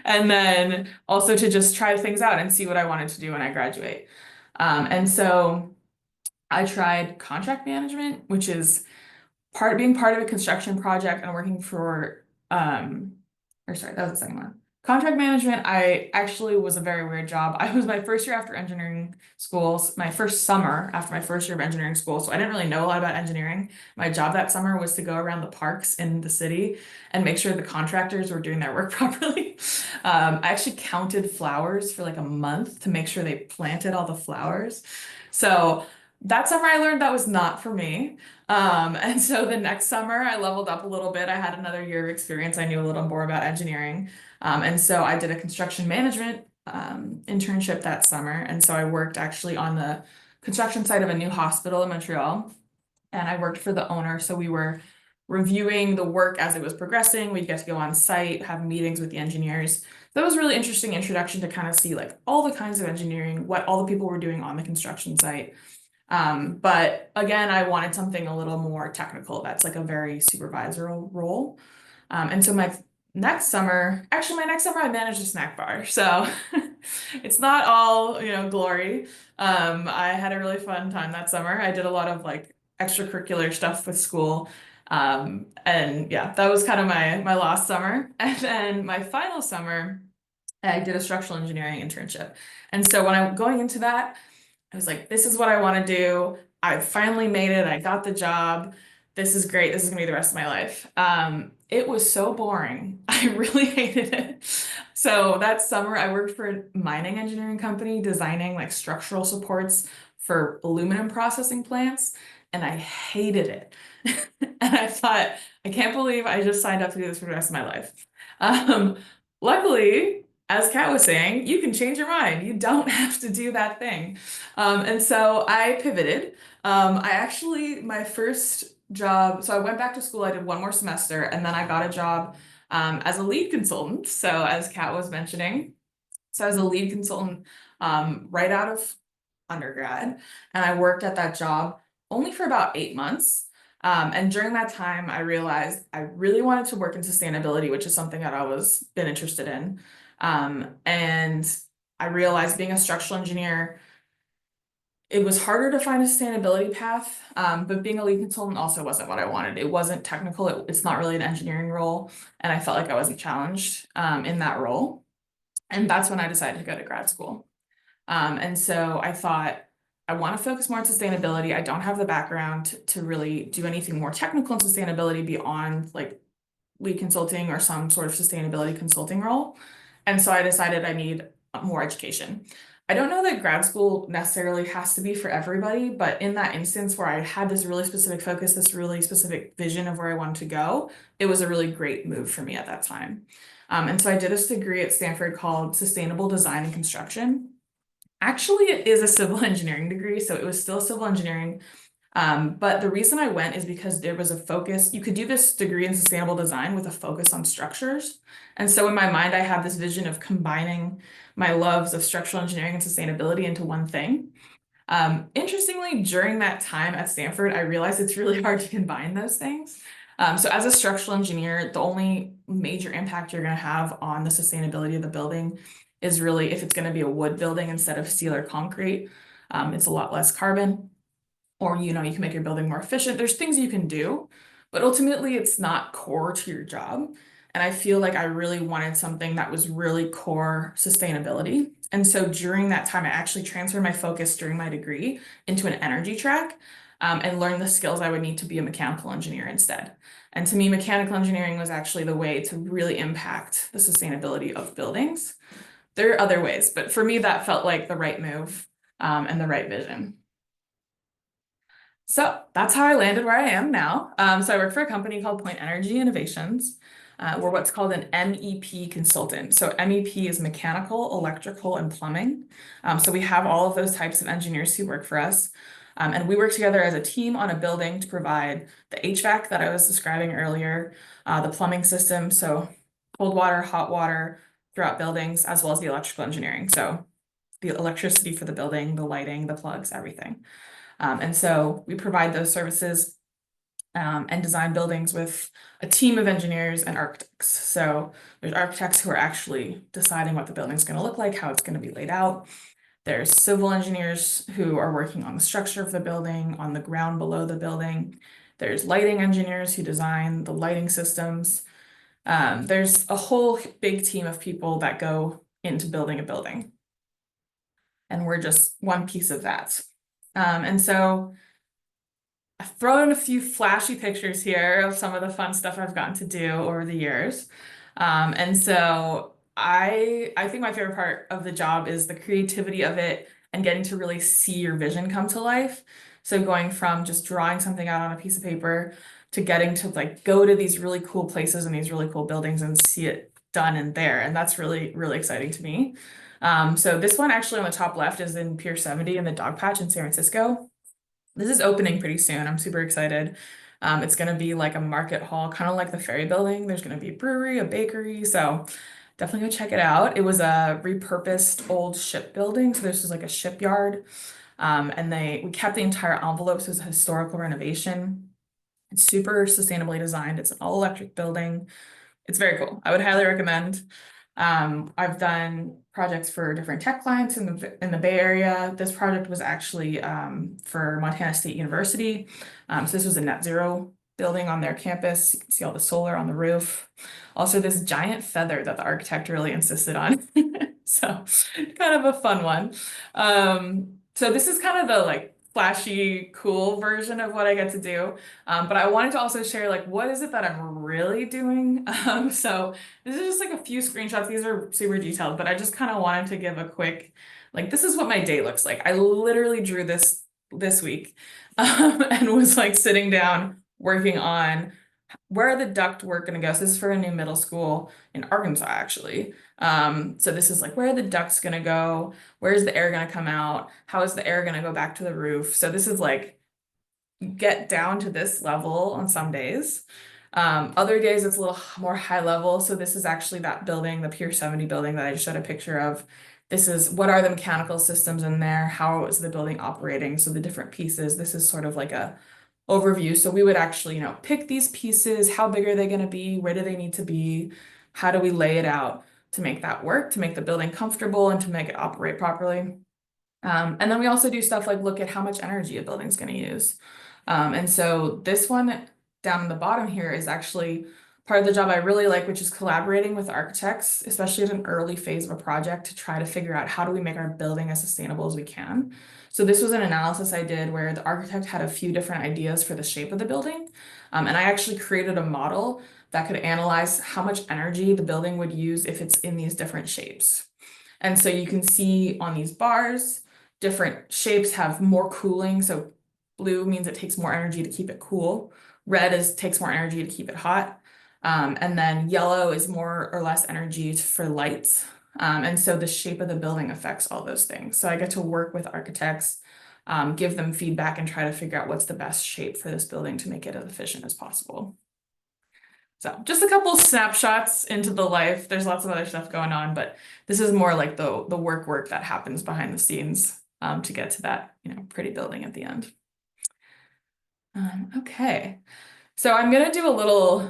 And then also to just try things out and see what I wanted to do when I graduate. And so I tried contract management, which is being part of a construction project and working for, or sorry, that was the second one. Contract management, I actually was a very weird job. I was my first year after engineering school, my first summer after my first year of engineering school. So I didn't really know a lot about engineering. My job that summer was to go around the parks in the city and make sure the contractors were doing their work properly. I actually counted flowers for like a month to make sure they planted all the flowers. So that summer I learned that was not for me. And so the next summer I leveled up a little bit. I had another year of experience. I knew a little more about engineering. And so I did a construction management internship that summer. And so I worked actually on the construction site of a new hospital in Montreal. And I worked for the owner. So we were reviewing the work as it was progressing. We'd get to go on site, have meetings with the engineers. That was a really interesting introduction to kind of see like all the kinds of engineering, what all the people were doing on the construction site. But again, I wanted something a little more technical. That's like a very supervisory role. And so my next summer, I managed a snack bar. So it's not all, glory. I had a really fun time that summer. I did a lot of like extracurricular stuff with school. And yeah, that was kind of my last summer. And then my final summer, I did a structural engineering internship. And so when I'm going into that, I was like, this is what I want to do. I finally made it. I got the job. This is great. This is gonna be the rest of my life. It was so boring. I really hated it. So that summer I worked for a mining engineering company designing like structural supports for aluminum processing plants, and I hated it. And I thought, I can't believe I just signed up to do this for the rest of my life. Luckily, as Kat was saying, you can change your mind. You don't have to do that thing. And so I pivoted. My first job, so I went back to school, I did one more semester, and then I got a job as a lead consultant. So as Kat was mentioning, so I was a lead consultant right out of undergrad, and I worked at that job only for about 8 months. And during that time, I realized I really wanted to work in sustainability, which is something that I was been interested in. And I realized being a structural engineer, it was harder to find a sustainability path, but being a lead consultant also wasn't what I wanted. It wasn't technical. It's not really an engineering role. And I felt like I wasn't challenged in that role. And that's when I decided to go to grad school. And so I thought, I want to focus more on sustainability. I don't have the background to really do anything more technical in sustainability beyond like lead consulting or some sort of sustainability consulting role. And so I decided I need more education. I don't know that grad school necessarily has to be for everybody, but in that instance where I had this really specific focus, this really specific vision of where I wanted to go, it was a really great move for me at that time. And so I did this degree at Stanford called Sustainable Design and Construction. Actually, it is a civil engineering degree, so it was still civil engineering. But the reason I went is because there was a focus. You could do this degree in sustainable design with a focus on structures. And so in my mind, I had this vision of combining my loves of structural engineering and sustainability into one thing. Interestingly, during that time at Stanford, I realized it's really hard to combine those things. So as a structural engineer, the only major impact you're going to have on the sustainability of the building is really if it's going to be a wood building instead of steel or concrete. It's a lot less carbon. Or, you can make your building more efficient. There's things you can do, but ultimately it's not core to your job. And I feel like I really wanted something that was really core sustainability. And so during that time, I actually transferred my focus during my degree into an energy track and learned the skills I would need to be a mechanical engineer instead. And to me, mechanical engineering was actually the way to really impact the sustainability of buildings. There are other ways, but for me, that felt like the right move and the right vision. So that's how I landed where I am now. So I work for a company called Point Energy Innovations. We're what's called an MEP consultant. So MEP is mechanical, electrical, and plumbing. So we have all of those types of engineers who work for us. And we work together as a team on a building to provide the HVAC that I was describing earlier, the plumbing system, so cold water, hot water throughout buildings, as well as the electrical engineering. So the electricity for the building, the lighting, the plugs, everything. And so we provide those services and design buildings with a team of engineers and architects. So there's architects who are actually deciding what the building's going to look like, how it's going to be laid out. There's civil engineers who are working on the structure of the building, on the ground below the building. There's lighting engineers who design the lighting systems. There's a whole big team of people that go into building a building. And we're just one piece of that. And so I've thrown in a few flashy pictures here of some of the fun stuff I've gotten to do over the years. And so I think my favorite part of the job is the creativity of it and getting to really see your vision come to life. So going from just drawing something out on a piece of paper to getting to like go to these really cool places and these really cool buildings and see it done in there. And that's really, really exciting to me. So this one actually on the top left is in Pier 70 in the Dog Patch in San Francisco. This is opening pretty soon. I'm super excited. It's going to be like a market hall, kind of like the Ferry Building. There's going to be a brewery, a bakery. So definitely go check it out. It was a repurposed old ship building. So this was like a shipyard. And we kept the entire envelope. So it was a historical renovation. It's super sustainably designed. It's an all electric building. It's very cool. I would highly recommend. I've done projects for different tech clients in the Bay Area. This project was actually for Montana State University. So this was a net zero building on their campus. You can see all the solar on the roof. Also this giant feather that the architect really insisted on. So kind of a fun one. So this is kind of the like flashy, cool version of what I get to do. But I wanted to also share like, what is it that I'm really doing? So this is just like a few screenshots. These are super detailed, but I just kind of wanted to give a quick, like, this is what my day looks like. I literally drew this week and was like sitting down working on where are the ductwork going to go. So this is for a new middle school in Arkansas, actually. So this is like, where are the ducts going to go? Where's the air going to come out? How is the air going to go back to the roof? So this is like, get down to this level on some days. Other days it's a little more high level. So this is actually that building, the Pier 70 building that I just showed a picture of. This is what are the mechanical systems in there? How is the building operating? So the different pieces, this is sort of like a overview. So we would actually, pick these pieces. How big are they going to be? Where do they need to be? How do we lay it out to make that work, to make the building comfortable and to make it operate properly? And then we also do stuff like look at how much energy a building's going to use. And so this one down in the bottom here is actually part of the job I really like, which is collaborating with architects, especially at an early phase of a project, to try to figure out how do we make our building as sustainable as we can. So this was an analysis I did where the architect had a few different ideas for the shape of the building. And I actually created a model that could analyze how much energy the building would use if it's in these different shapes. And so you can see on these bars, different shapes have more cooling. So blue means it takes more energy to keep it cool. Red takes more energy to keep it hot. And then yellow is more or less energy for lights. And so the shape of the building affects all those things. So I get to work with architects, give them feedback and try to figure out what's the best shape for this building to make it as efficient as possible. So just a couple snapshots into the life. There's lots of other stuff going on, but this is more like the work that happens behind the scenes to get to that, pretty building at the end. Okay, so I'm gonna do a little,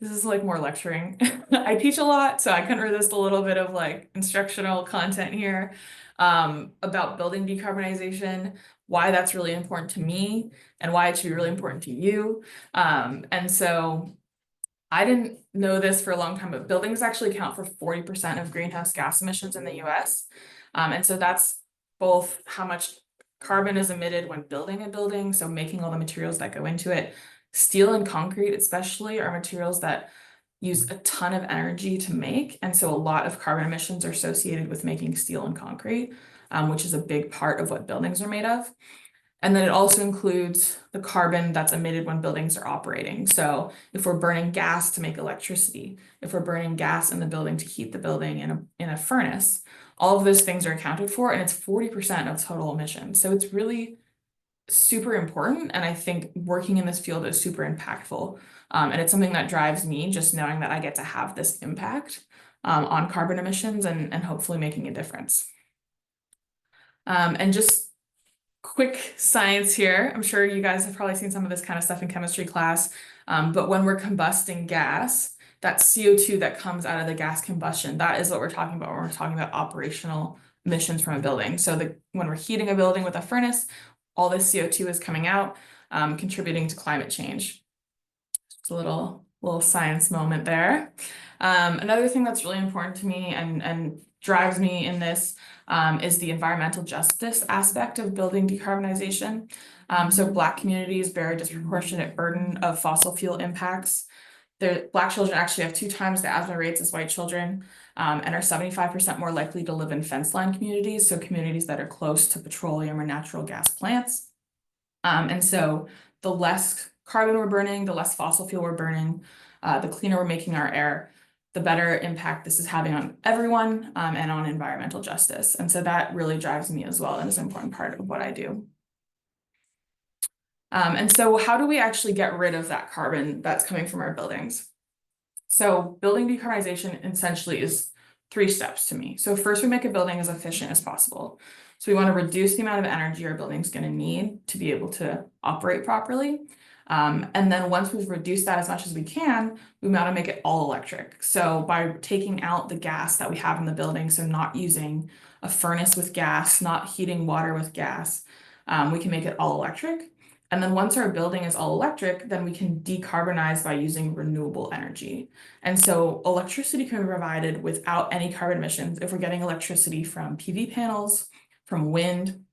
this is like more lecturing. I teach a lot, so I can resist a little bit of like instructional content here about building decarbonization, why that's really important to me and why it should be really important to you. And so I didn't know this for a long time, but buildings actually account for 40% of greenhouse gas emissions in the US. And so that's both how much carbon is emitted when building a building, so making all the materials that go into it. Steel and concrete especially are materials that use a ton of energy to make. And so a lot of carbon emissions are associated with making steel and concrete, which is a big part of what buildings are made of. And then it also includes the carbon that's emitted when buildings are operating. So if we're burning gas to make electricity, if we're burning gas in the building to heat the building in a furnace, all of those things are accounted for, and it's 40% of total emissions. So it's really super important. And I think working in this field is super impactful. And it's something that drives me, just knowing that I get to have this impact on carbon emissions and hopefully making a difference. And just quick science here. I'm sure you guys have probably seen some of this kind of stuff in chemistry class, but when we're combusting gas, that CO2 that comes out of the gas combustion, that is what we're talking about when we're talking about operational emissions from a building. So when we're heating a building with a furnace, all this CO2 is coming out, contributing to climate change. Just a little Little science moment there. Another thing that's really important to me and drives me in this is the environmental justice aspect of building decarbonization. So Black communities bear a disproportionate burden of fossil fuel impacts. Black children actually have 2 times the asthma rates as white children, and are 75% more likely to live in fence line communities, so communities that are close to petroleum or natural gas plants. And so the less carbon we're burning, the less fossil fuel we're burning, the cleaner we're making our air, the better impact this is having on everyone, and on environmental justice. And so that really drives me as well and is an important part of what I do. And so how do we actually get rid of that carbon that's coming from our buildings? So building decarbonization essentially is 3 steps to me. So first, we make a building as efficient as possible. So we want to reduce the amount of energy our building's going to need to be able to operate properly. And then once we've reduced that as much as we can, we want to make it all electric. So by taking out the gas that we have in the building, so not using a furnace with gas, not heating water with gas, we can make it all electric. And then once our building is all electric, then we can decarbonize by using renewable energy. And so electricity can be provided without any carbon emissions if we're getting electricity from PV panels, from wind,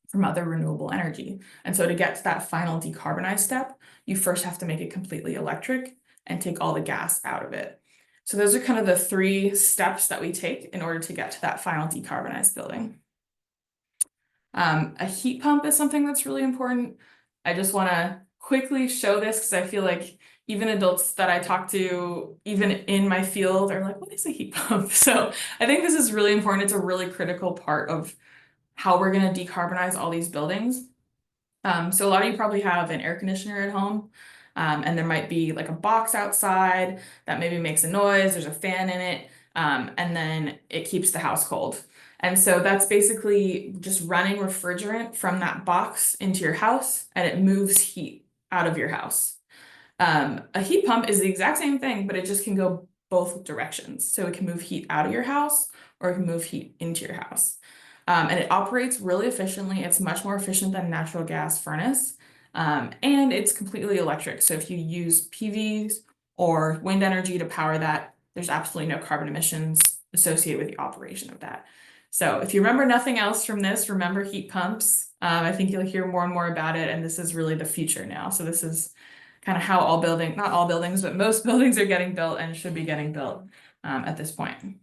from other renewable energy. And so to get to that final decarbonized step, you first have to make it completely electric and take all the gas out of it. So those are kind of the 3 steps that we take in order to get to that final decarbonized building. A heat pump is something that's really important. I just want to quickly show this because I feel like even adults that I talk to, even in my field, are like, what is a heat pump? So I think this is really important. It's a really critical part of how we're going to decarbonize all these buildings. So a lot of you probably have an air conditioner at home, and there might be like a box outside that maybe makes a noise, there's a fan in it, and then it keeps the house cold. And so that's basically just running refrigerant from that box into your house, and it moves heat out of your house. A heat pump is the exact same thing, but it just can go both directions. So it can move heat out of your house or it can move heat into your house. And it operates really efficiently. It's much more efficient than a natural gas furnace. And it's completely electric. So if you use PVs or wind energy to power that, there's absolutely no carbon emissions associated with the operation of that. So if you remember nothing else from this, remember heat pumps. I think you'll hear more and more about it, and this is really the future now. So this is kind of how not all buildings, but most buildings are getting built and should be getting built at this point.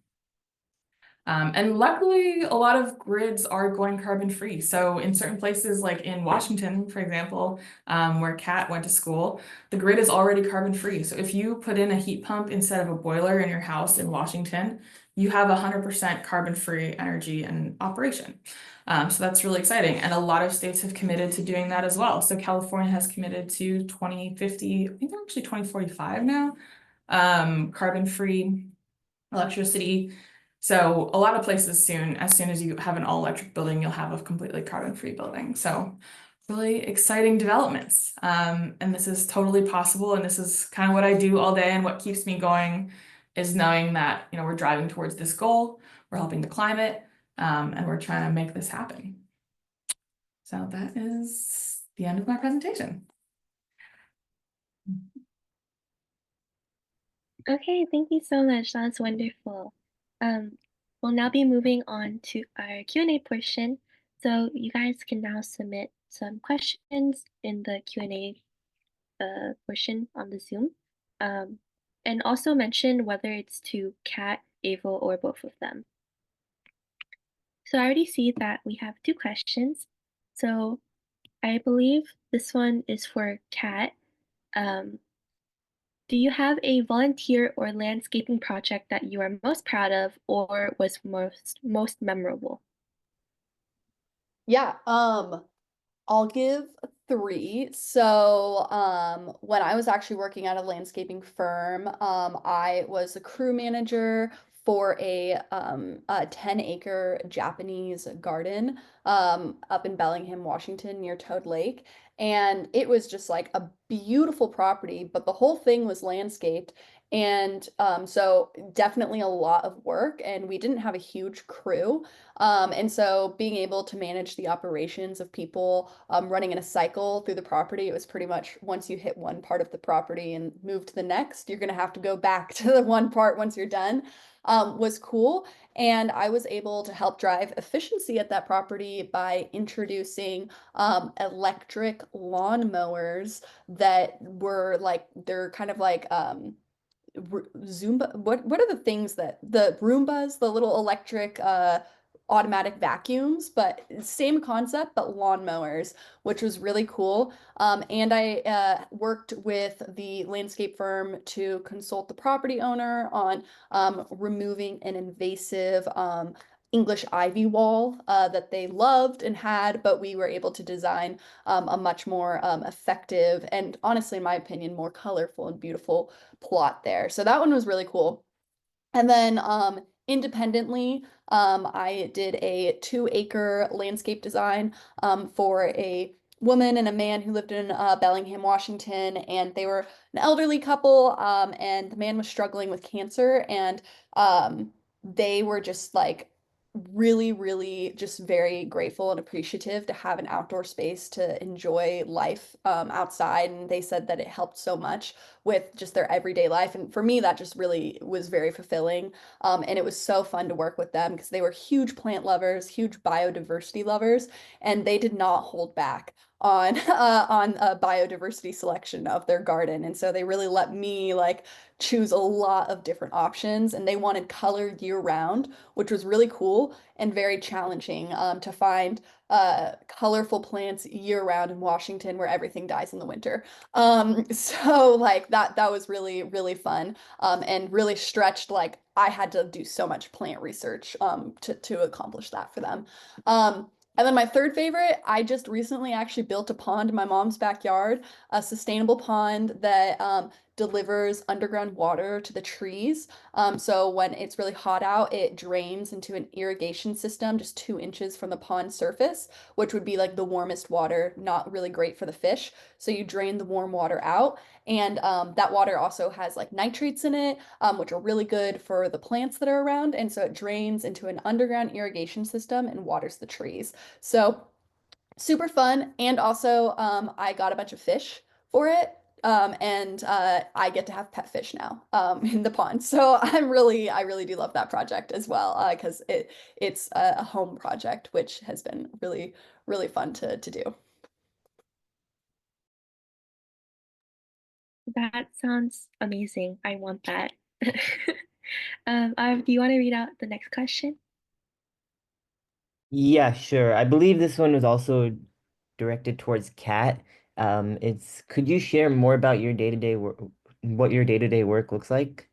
And luckily, a lot of grids are going carbon free. So in certain places, like in Washington, for example, where Kat went to school, the grid is already carbon free. So if you put in a heat pump instead of a boiler in your house in Washington, you have 100% carbon free energy and operation. So that's really exciting. And a lot of states have committed to doing that as well. So California has committed to 2050, I think actually 2045 now, carbon free electricity. So a lot of places soon, as soon as you have an all electric building, you'll have a completely carbon free building. So really exciting developments. And this is totally possible. And this is kind of what I do all day, and what keeps me going is knowing that, you know, we're driving towards this goal, we're helping the climate, and we're trying to make this happen. So that is the end of my presentation. Okay, thank you so much. That's wonderful. We'll now be moving on to our Q&A portion. So you guys can now submit some questions in the Q&A portion on the Zoom. And also mention whether it's to Kat, Avril, or both of them. So I already see that we have 2 questions. So I believe this one is for Kat. Do you have a volunteer or landscaping project that you are most proud of or was most memorable? Yeah, I'll give 3. So, when I was actually working at a landscaping firm, I was a crew manager for a 10-acre Japanese garden, up in Bellingham, Washington, near Toad Lake. And it was just like a beautiful property, but the whole thing was landscaped. And so definitely a lot of work, and we didn't have a huge crew. And so being able to manage the operations of people running in a cycle through the property, it was pretty much once you hit one part of the property and move to the next, you're going to have to go back to the one part once you're done, was cool. And I was able to help drive efficiency at that property by introducing electric lawnmowers that were like, they're kind of like Zumba. What are the things that the Roombas, the little electric automatic vacuums, but same concept, but lawnmowers, which was really cool. And I worked with the landscape firm to consult the property owner on removing an invasive English ivy wall that they loved and had, but we were able to design a much more effective and, honestly, in my opinion, more colorful and beautiful plot there. So that one was really cool. And then independently, I did a 2-acre landscape design for a woman and a man who lived in Bellingham, Washington, and they were an elderly couple, and the man was struggling with cancer, and they were just like really, really just very grateful and appreciative to have an outdoor space to enjoy life outside. And they said that it helped so much with just their everyday life. And for me, that just really was very fulfilling. And it was so fun to work with them because they were huge plant lovers, huge biodiversity lovers, and they did not hold back on a biodiversity selection of their garden. And so they really let me like choose a lot of different options, and they wanted color year round, which was really cool and very challenging to find colorful plants year round in Washington where everything dies in the winter. So like that was really, really fun, and really stretched. Like I had to do so much plant research to accomplish that for them. And then my third favorite, I just recently actually built a pond in my mom's backyard, a sustainable pond that delivers underground water to the trees. So when it's really hot out, it drains into an irrigation system just 2 inches from the pond surface, which would be like the warmest water, not really great for the fish. So you drain the warm water out, and that water also has like nitrates in it, which are really good for the plants that are around. And so it drains into an underground irrigation system and waters the trees. So super fun. And also, I got a bunch of fish for it. And I get to have pet fish now in the pond. So I really do love that project as well, because it's a home project, which has been really, really fun to do. That sounds amazing. I want that. Do you want to read out the next question? Yeah, sure. I believe this one was also directed towards Kat. It's could you share more about your day-to-day work, what your day-to-day work looks like?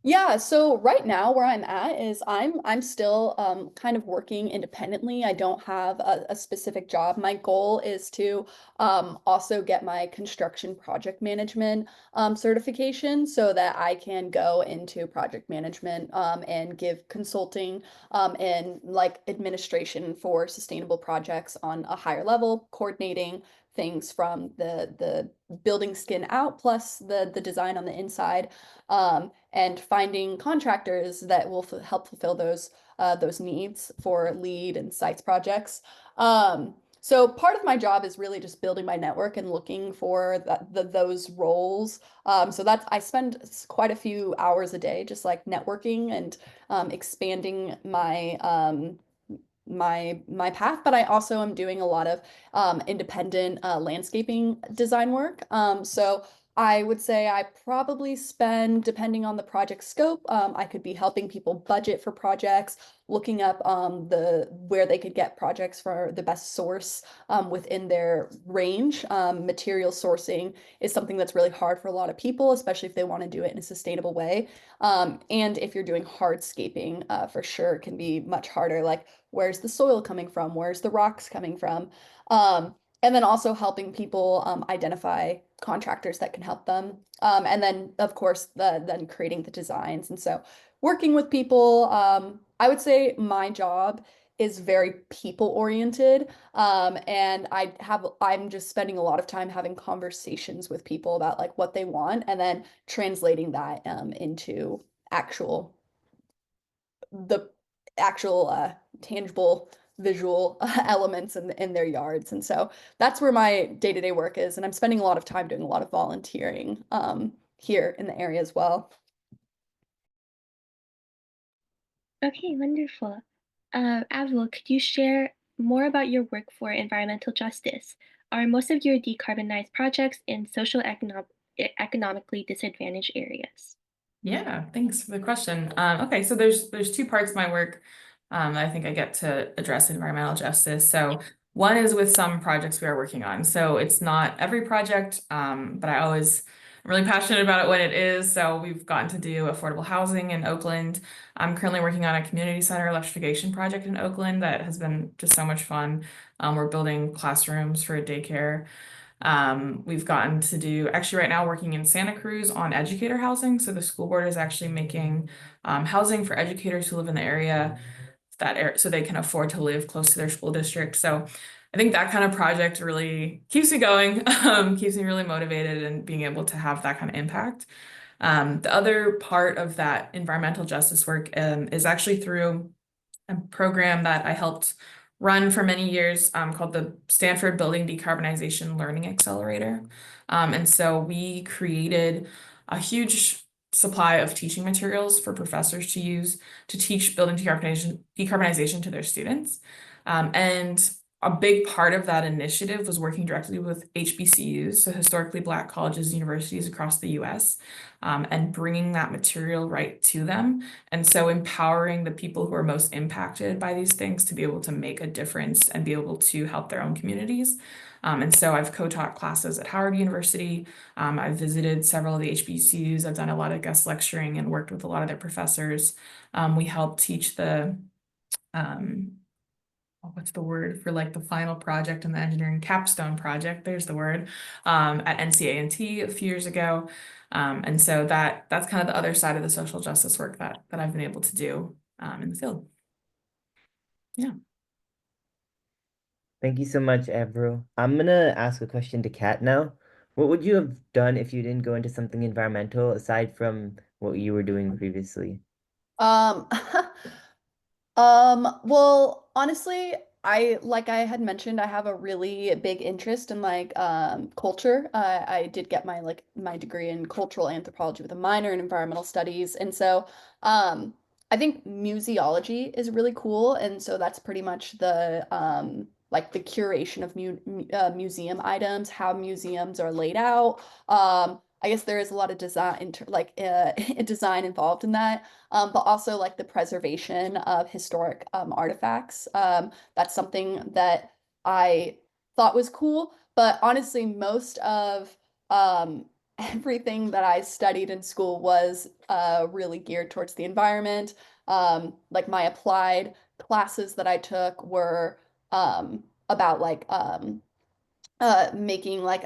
Yeah, so right now where I'm at is I'm still kind of working independently. I don't have a specific job. My goal is to also get my construction project management certification so that I can go into project management and give consulting and like administration for sustainable projects on a higher level, coordinating things from the building skin out plus the design on the inside. And finding contractors that will help fulfill those needs for lead and sites projects. So part of my job is really just building my network and looking for those roles. So that's I spend quite a few hours a day just like networking and expanding my path, but I also am doing a lot of independent landscaping design work. So I would say I probably spend, depending on the project scope, I could be helping people budget for projects, looking up the where they could get projects for the best source within their range. Material sourcing is something that's really hard for a lot of people, especially if they want to do it in a sustainable way. And if you're doing hardscaping, for sure, it can be much harder. Like, where's the soil coming from? Where's the rocks coming from? And then also helping people identify contractors that can help them. And then, of course, then creating the designs. And so working with people, I would say my job is very people oriented. And I'm just spending a lot of time having conversations with people about like what they want and then translating that into actual the actual tangible visual elements in their yards. And so that's where my day-to-day work is. And I'm spending a lot of time doing a lot of volunteering here in the area as well. Okay, wonderful. Avril, could you share more about your work for environmental justice? Are most of your decarbonized projects in economically disadvantaged areas? Yeah, thanks for the question. Okay, so there's two parts of my work that I think I get to address environmental justice. So one is with some projects we are working on. So it's not every project, but I'm really passionate about it when it is. So we've gotten to do affordable housing in Oakland. I'm currently working on a community center electrification project in Oakland that has been just so much fun. We're building classrooms for a daycare. We've gotten to do actually right now working in Santa Cruz on educator housing. So the school board is actually making housing for educators who live in the area so they can afford to live close to their school district. So I think that kind of project really keeps me going, keeps me really motivated and being able to have that kind of impact. The other part of that environmental justice work is actually through a program that I helped run for many years called the Stanford Building Decarbonization Learning Accelerator. And so we created a huge supply of teaching materials for professors to use to teach building decarbonization to their students. And a big part of that initiative was working directly with HBCUs, so historically Black colleges and universities across the US, and bringing that material right to them. And so empowering the people who are most impacted by these things to be able to make a difference and be able to help their own communities. And so I've co-taught classes at Howard University. I've visited several of the HBCUs. I've done a lot of guest lecturing and worked with a lot of their professors. We helped teach what's the word for like the final project in the engineering capstone project? There's the word at NCA&T a few years ago. And so that's kind of the other side of the social justice work that I've been able to do in the field. Yeah. Thank you so much, Avril. I'm gonna ask a question to Kat now. What would you have done if you didn't go into something environmental aside from what you were doing previously? Um, well, honestly, like I had mentioned, I have a really big interest in like culture. I did get my degree in cultural anthropology with a minor in environmental studies. And so I think museology is really cool. And so that's pretty much the like the curation of museum items, how museums are laid out. I guess there is a lot of design design involved in that, but also like the preservation of historic artifacts. That's something that I thought was cool, but honestly, most of everything that I studied in school was really geared towards the environment. Like my applied classes that I took were about like making like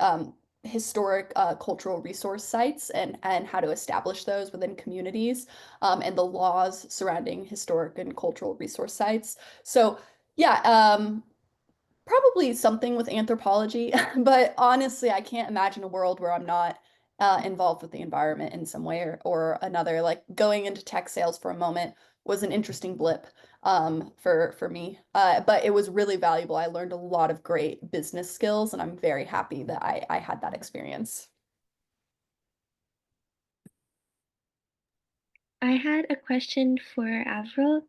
historic cultural resource sites and how to establish those within communities, and the laws surrounding historic and cultural resource sites. So yeah, probably something with anthropology, but honestly, I can't imagine a world where I'm not involved with the environment in some way or another. Like going into tech sales for a moment was an interesting blip for me, but it was really valuable. I learned a lot of great business skills, and I'm very happy that I had that experience. I had a question for Avril.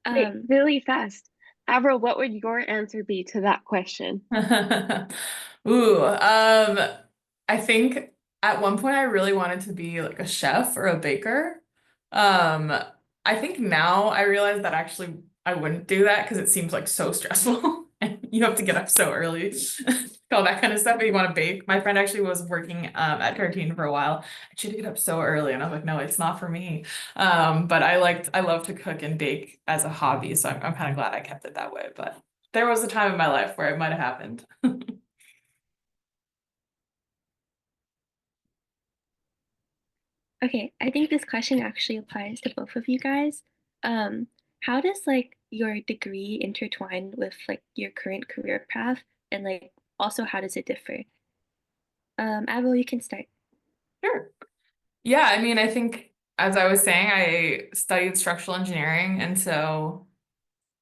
Wait, really fast. Avril, what would your answer be to that question? Ooh, I think at one point I really wanted to be like a chef or a baker. Um, I think now I realize that actually I wouldn't do that because it seems like so stressful and you have to get up so early, all that kind of stuff. If you want to bake, my friend actually was working at Cartoon for a while. And she had to get up so early, and I was like, no, it's not for me. But I love to cook and bake as a hobby, so I'm kind of glad I kept it that way. But there was a time in my life where it might have happened. Okay, I think this question actually applies to both of you guys. How does like your degree intertwine with like your current career path, and like also how does it differ? Avril, you can start. Sure. Yeah, I mean, I think as I was saying, I studied structural engineering, and so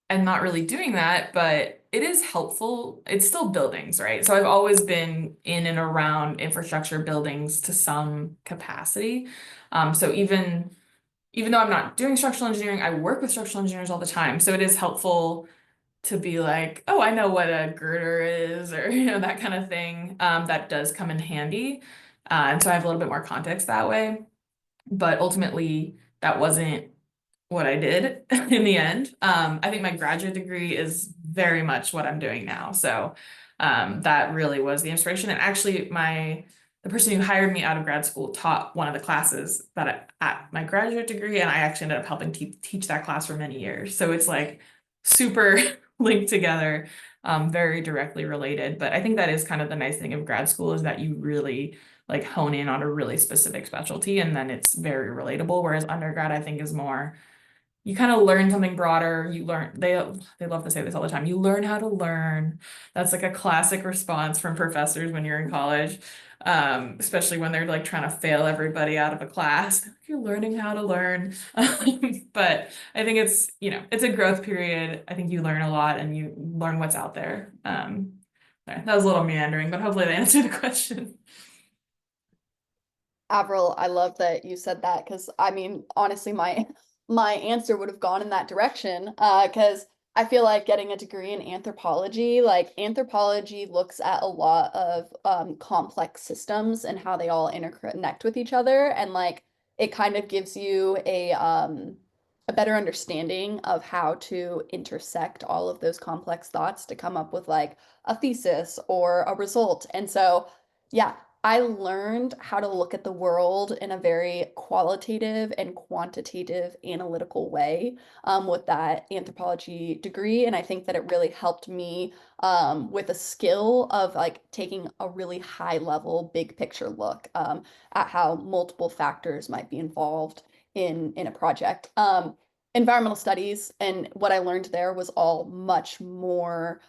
I'm not really doing that, but it is helpful. It's still buildings, right? So I've always been in and around infrastructure buildings to some capacity. So even though I'm not doing structural engineering, I work with structural engineers all the time. So it is helpful to be like, oh, I know what a girder is, or that kind of thing. That does come in handy. And so I have a little bit more context that way. But ultimately, that wasn't what I did in the end. I think my graduate degree is very much what I'm doing now. So that really was the inspiration. And actually, the person who hired me out of grad school taught one of the classes at my graduate degree, and I actually ended up helping teach that class for many years. So it's like super linked together, very directly related. But I think that is kind of the nice thing of grad school, is that you really like hone in on a really specific specialty, and then it's very relatable. Whereas undergrad, I think, is more, you kind of learn something broader. You learn, they love to say this all the time, you learn how to learn. That's like a classic response from professors when you're in college, especially when they're like trying to fail everybody out of a class. You're learning how to learn. But I think it's a growth period. I think you learn a lot and you learn what's out there. Sorry, that was a little meandering, but hopefully that answered the question. Avril, I love that you said that, because I mean, honestly, my answer would have gone in that direction. Because I feel like getting a degree in anthropology, like anthropology looks at a lot of complex systems and how they all interconnect with each other, and like it kind of gives you a better understanding of how to intersect all of those complex thoughts to come up with like a thesis or a result. And so, yeah, I learned how to look at the world in a very qualitative and quantitative analytical way with that anthropology degree. And I think that it really helped me with a skill of like taking a really high level, big picture look at how multiple factors might be involved in a project. Environmental studies and what I learned there was all much more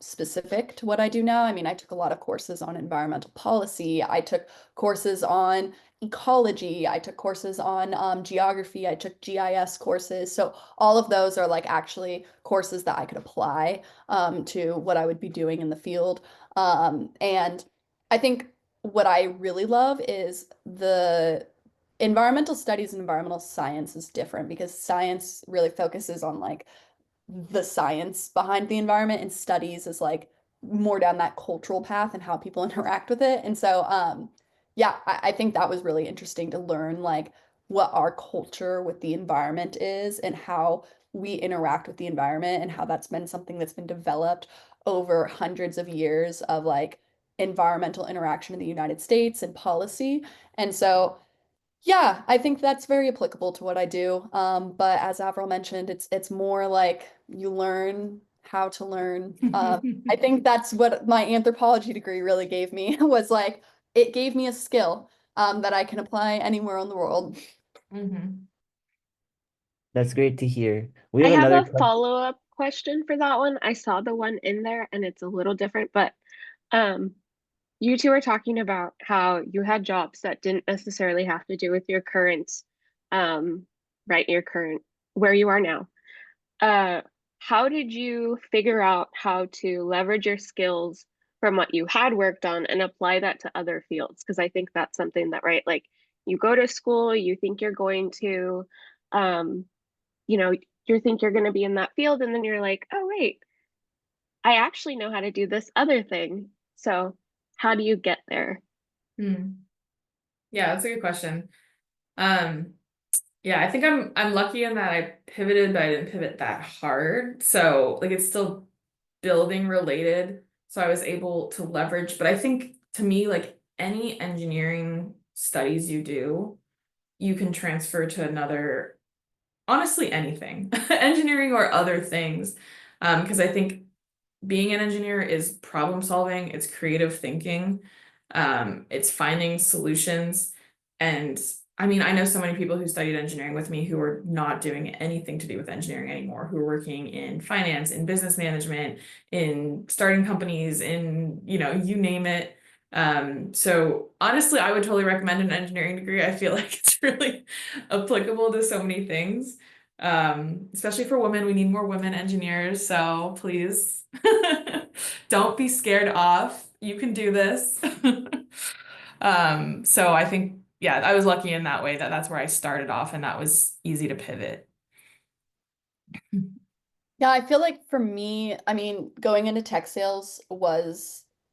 specific to what I do now. I mean, I took a lot of courses on environmental policy. I took courses on ecology. I took courses on geography. I took GIS courses. So all of those are like actually courses that I could apply to what I would be doing in the field. And I think what I really love is the environmental studies and environmental science is different, because science really focuses on like the science behind the environment, and studies is like more down that cultural path and how people interact with it. And so yeah, I think that was really interesting to learn like what our culture with the environment is and how we interact with the environment, and how that's been something that's been developed over hundreds of years of like environmental interaction in the United States and policy. And so yeah, I think that's very applicable to what I do. But as Avril mentioned, it's more like you learn how to learn. I think that's what my anthropology degree really gave me was like it gave me a skill that I can apply anywhere in the world. Mhm. That's great to hear. We I have have another a question. follow-up question for that one. I saw the one in there and it's a little different, but um, you two were talking about how you had jobs that didn't necessarily have to do with your current, right, your current where you are now. Uh, how did you figure out how to leverage your skills from what you had worked on and apply that to other fields? Because I think that's something that, right, like you go to school, you think you're going to, um, you know, you think you're going to be in that field, and then you're like, oh, wait, I actually know how to do this other thing. So, how do you get there? Hmm. Yeah, that's a good question. Um, yeah, I think I'm lucky in that I pivoted, but I didn't pivot that hard. So like it's still building related. So I was able to leverage, but I think to me, like any engineering studies you do, you can transfer to another, honestly, anything, engineering or other things. Because I think being an engineer is problem solving, it's creative thinking, it's finding solutions. And I mean, I know so many people who studied engineering with me who are not doing anything to do with engineering anymore, who are working in finance, in business management, in starting companies, in, you name it. So honestly, I would totally recommend an engineering degree. I feel like it's really applicable to so many things. Especially for women, we need more women engineers. So please don't be scared off. You can do this. So I think, yeah, I was lucky in that way that that's where I started off and that was easy to pivot. Yeah, I feel like for me, I mean, going into tech sales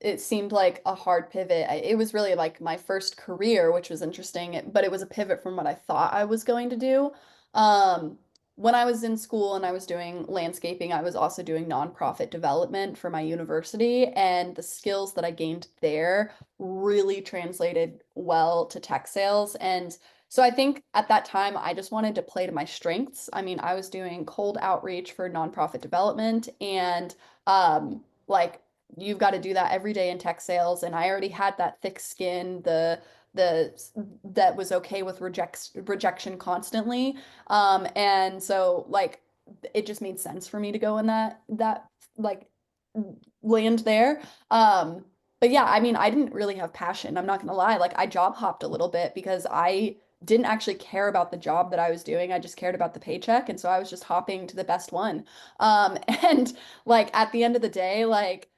it seemed like a hard pivot. It was really like my first career, which was interesting, but it was a pivot from what I thought I was going to do. Um, when I was in school and I was doing landscaping, I was also doing nonprofit development for my university, and the skills that I gained there really translated well to tech sales. And so I think at that time, I just wanted to play to my strengths. I mean, I was doing cold outreach for nonprofit development, and like you've got to do that every day in tech sales. And I already had that thick skin, the that was okay with rejection constantly. And so like it just made sense for me to go in that like land there. But yeah, I mean, I didn't really have passion. I'm not gonna lie. Like I job hopped a little bit because I didn't actually care about the job that I was doing. I just cared about the paycheck. And so I was just hopping to the best one. And like at the end of the day, like,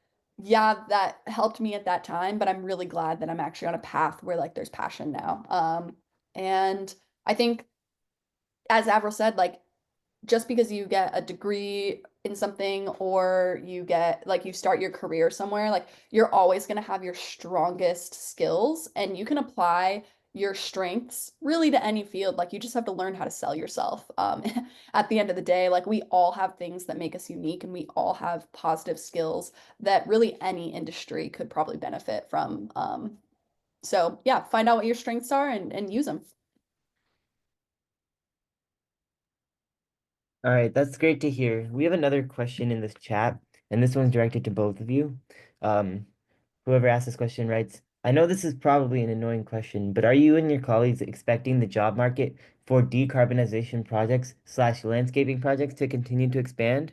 yeah, that helped me at that time, but I'm really glad that I'm actually on a path where like there's passion now. And I think, as Avril said, like just because you get a degree in something or you get like you start your career somewhere, like you're always going to have your strongest skills and you can apply your strengths really to any field. Like you just have to learn how to sell yourself. At the end of the day, like we all have things that make us unique and we all have positive skills that really any industry could probably benefit from. So yeah, find out what your strengths are and use them. All right, that's great to hear. We have another question in this chat, and this one's directed to both of you. Um, Whoever asked this question writes, I know this is probably an annoying question, but are you and your colleagues expecting the job market for decarbonization projects / landscaping projects to continue to expand?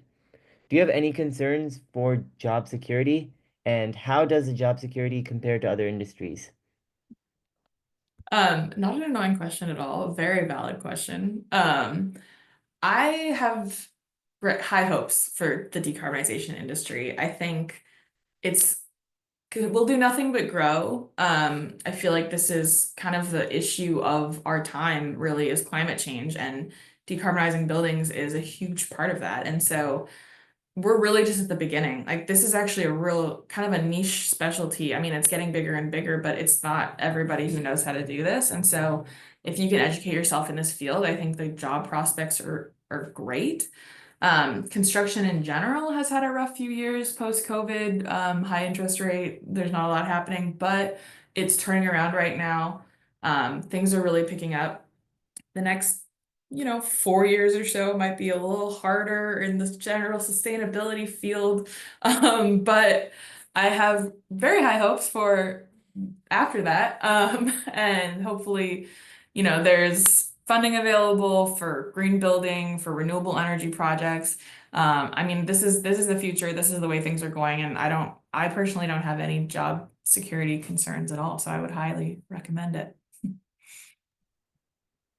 Do you have any concerns for job security? And how does the job security compare to other industries? Not an annoying question at all, a very valid question. I have high hopes for the decarbonization industry. I think it's will do nothing but grow. I feel like this is kind of the issue of our time, really, is climate change, and decarbonizing buildings is a huge part of that. And so we're really just at the beginning. Like this is actually a real kind of a niche specialty. I mean, it's getting bigger and bigger, but it's not everybody who knows how to do this. And so if you can educate yourself in this field, I think the job prospects are great. Construction in general has had a rough few years post-COVID, high interest rate. There's not a lot happening, but it's turning around right now. Things are really picking up. The next 4 years or so might be a little harder in this general sustainability field. But I have very high hopes for after that. And hopefully, there's funding available for green building, for renewable energy projects. I mean, this is the future. This is the way things are going. And I personally don't have any job security concerns at all. So I would highly recommend it.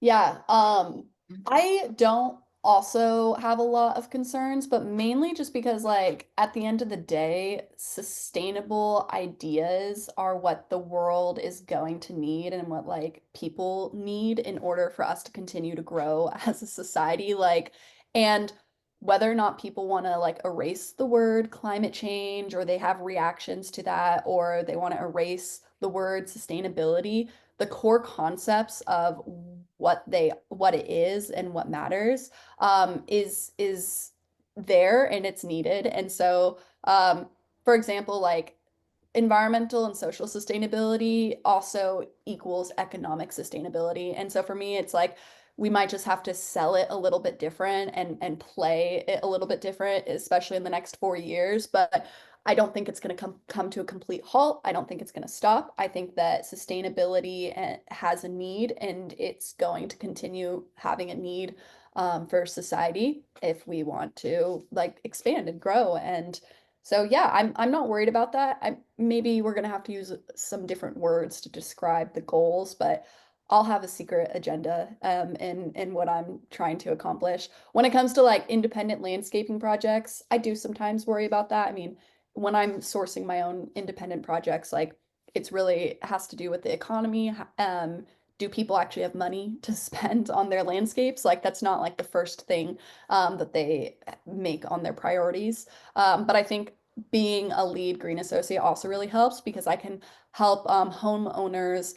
Yeah, I don't also have a lot of concerns, but mainly just because like at the end of the day, sustainable ideas are what the world is going to need and what like people need in order for us to continue to grow as a society. Like, and whether or not people want to like erase the word climate change or they have reactions to that or they want to erase the word sustainability, the core concepts of what it is and what matters is there and it's needed. And so for example, like environmental and social sustainability also equals economic sustainability. And so for me, it's like we might just have to sell it a little bit different and play it a little bit different, especially in the next 4 years. But I don't think it's going to come to a complete halt. I don't think it's going to stop. I think that sustainability has a need, and it's going to continue having a need for society if we want to like expand and grow. And so yeah, I'm not worried about that. Maybe we're going to have to use some different words to describe the goals, but I'll have a secret agenda in what I'm trying to accomplish. When it comes to like independent landscaping projects, I do sometimes worry about that. I mean, when I'm sourcing my own independent projects, like it's really has to do with the economy. Do people actually have money to spend on their landscapes? Like that's not like the first thing that they make on their priorities. But I think being a lead green associate also really helps because I can help homeowners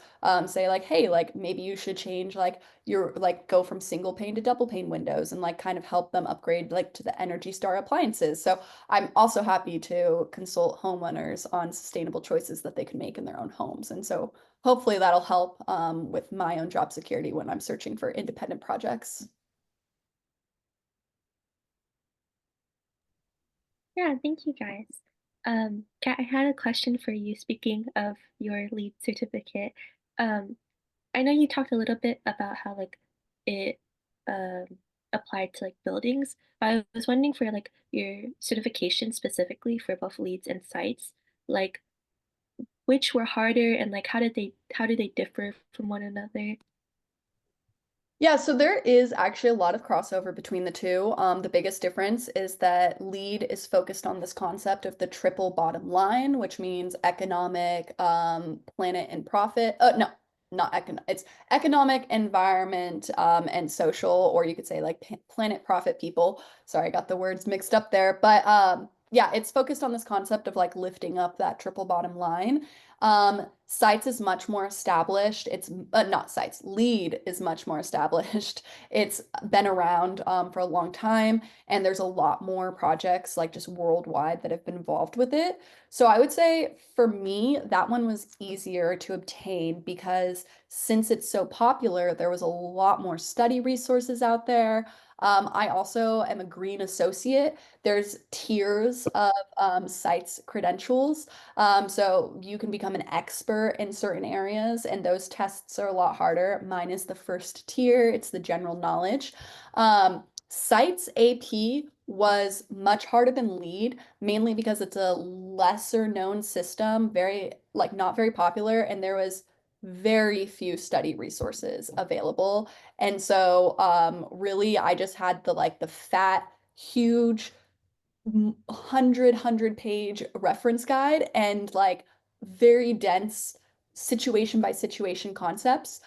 say like, hey, like maybe you should change like your like go from single pane to double pane windows and like kind of help them upgrade like to the Energy Star appliances. So I'm also happy to consult homeowners on sustainable choices that they can make in their own homes. And so hopefully that'll help with my own job security when I'm searching for independent projects. Yeah, thank you guys. Kat, I had a question for you speaking of your LEED certificate. Um, I know you talked a little bit about how like it um applied to like buildings, but I was wondering for like your certification specifically for both leads and sites, like which were harder and like how do they differ from one another? Yeah, so there is actually a lot of crossover between the two. The biggest difference is that LEED is focused on this concept of the triple bottom line, which means economic, planet, and profit. No, not it's economic, environment, and social, or you could say like planet, profit, people. Sorry, I got the words mixed up there. But yeah, it's focused on this concept of like lifting up that triple bottom line. Sites is much more established. It's not sites, LEED is much more established. It's been around for a long time, and there's a lot more projects like just worldwide that have been involved with it. So I would say for me, that one was easier to obtain because since it's so popular, there was a lot more study resources out there. I also am a green associate. There's tiers of sites credentials. So you can become an expert in certain areas, and those tests are a lot harder. Mine is the first tier, it's the general knowledge. Sites AP was much harder than LEED, mainly because it's a lesser known system, very like not very popular, and there was very few study resources available. And so really I just had the like the fat, huge 100 page reference guide and like very dense situation by situation concepts.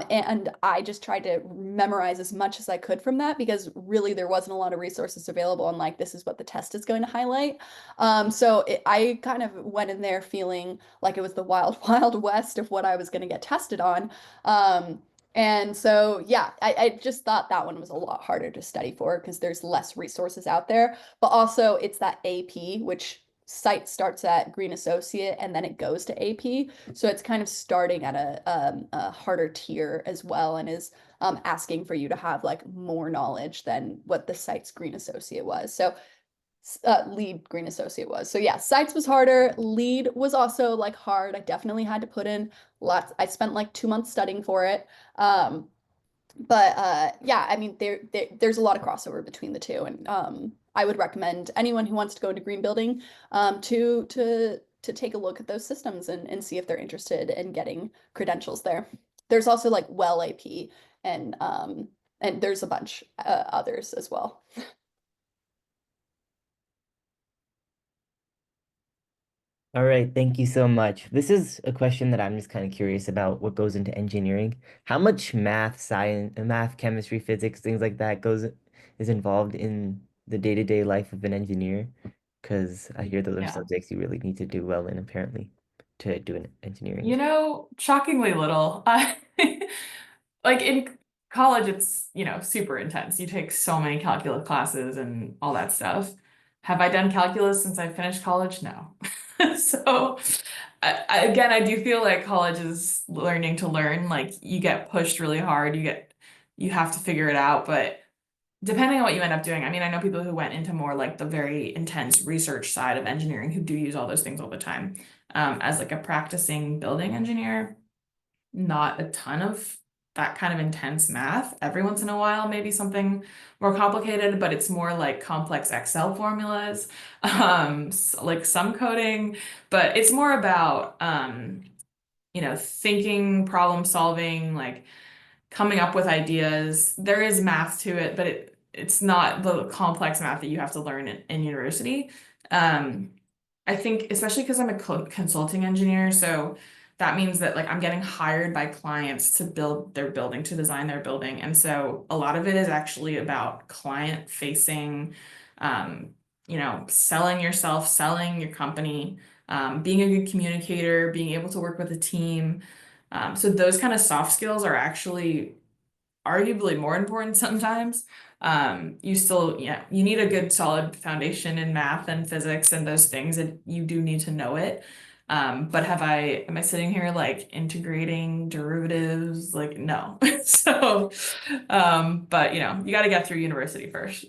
And I just tried to memorize as much as I could from that because really there wasn't a lot of resources available on like this is what the test is going to highlight. I kind of went in there feeling like it was the wild wild west of what I was going to get tested on. And so yeah, I just thought that one was a lot harder to study for because there's less resources out there. But also it's that AP, which site starts at Green Associate and then it goes to AP. So it's kind of starting at a harder tier as well and is asking for you to have like more knowledge than what the site's Green Associate was. So LEED Green Associate was. So yeah, sites was harder. LEED was also like hard. I definitely had to put in lots. I spent like 2 months studying for it. Yeah, I mean there's a lot of crossover between the two, and I would recommend anyone who wants to go into green building to take a look at those systems and see if they're interested in getting credentials there. There's also like well AP and there's a bunch others as well. All right, thank you so much. This is a question that I'm just kind of curious about what goes into engineering. How much math, science, math, chemistry, physics, things like that is involved in the day-to-day life of an engineer? Because I hear those are Yeah. subjects you really need to do well in, apparently, to do an engineering. You know, shockingly little. Like in college, it's, super intense. You take so many calculus classes and all that stuff. Have I done calculus since I finished college? No. So, again, I do feel like college is learning to learn. Like you get pushed really hard. You have to figure it out, but depending on what you end up doing. I mean, I know people who went into more like the very intense research side of engineering who do use all those things all the time. As like a practicing building engineer, not a ton of that kind of intense math. Every once in a while, maybe something more complicated, but it's more like complex Excel formulas, like some coding, but it's more about, thinking, problem solving, like coming up with ideas. There is math to it, but it's not the complex math that you have to learn in university. I think especially because I'm a consulting engineer, so that means that like I'm getting hired by clients to build their building, to design their building. And so a lot of it is actually about client facing, selling yourself, selling your company, being a good communicator, being able to work with a team. So those kind of soft skills are actually arguably more important sometimes. You need a good solid foundation in math and physics and those things, and you do need to know it. But am I sitting here like integrating derivatives? Like, no. So, but you got to get through university first.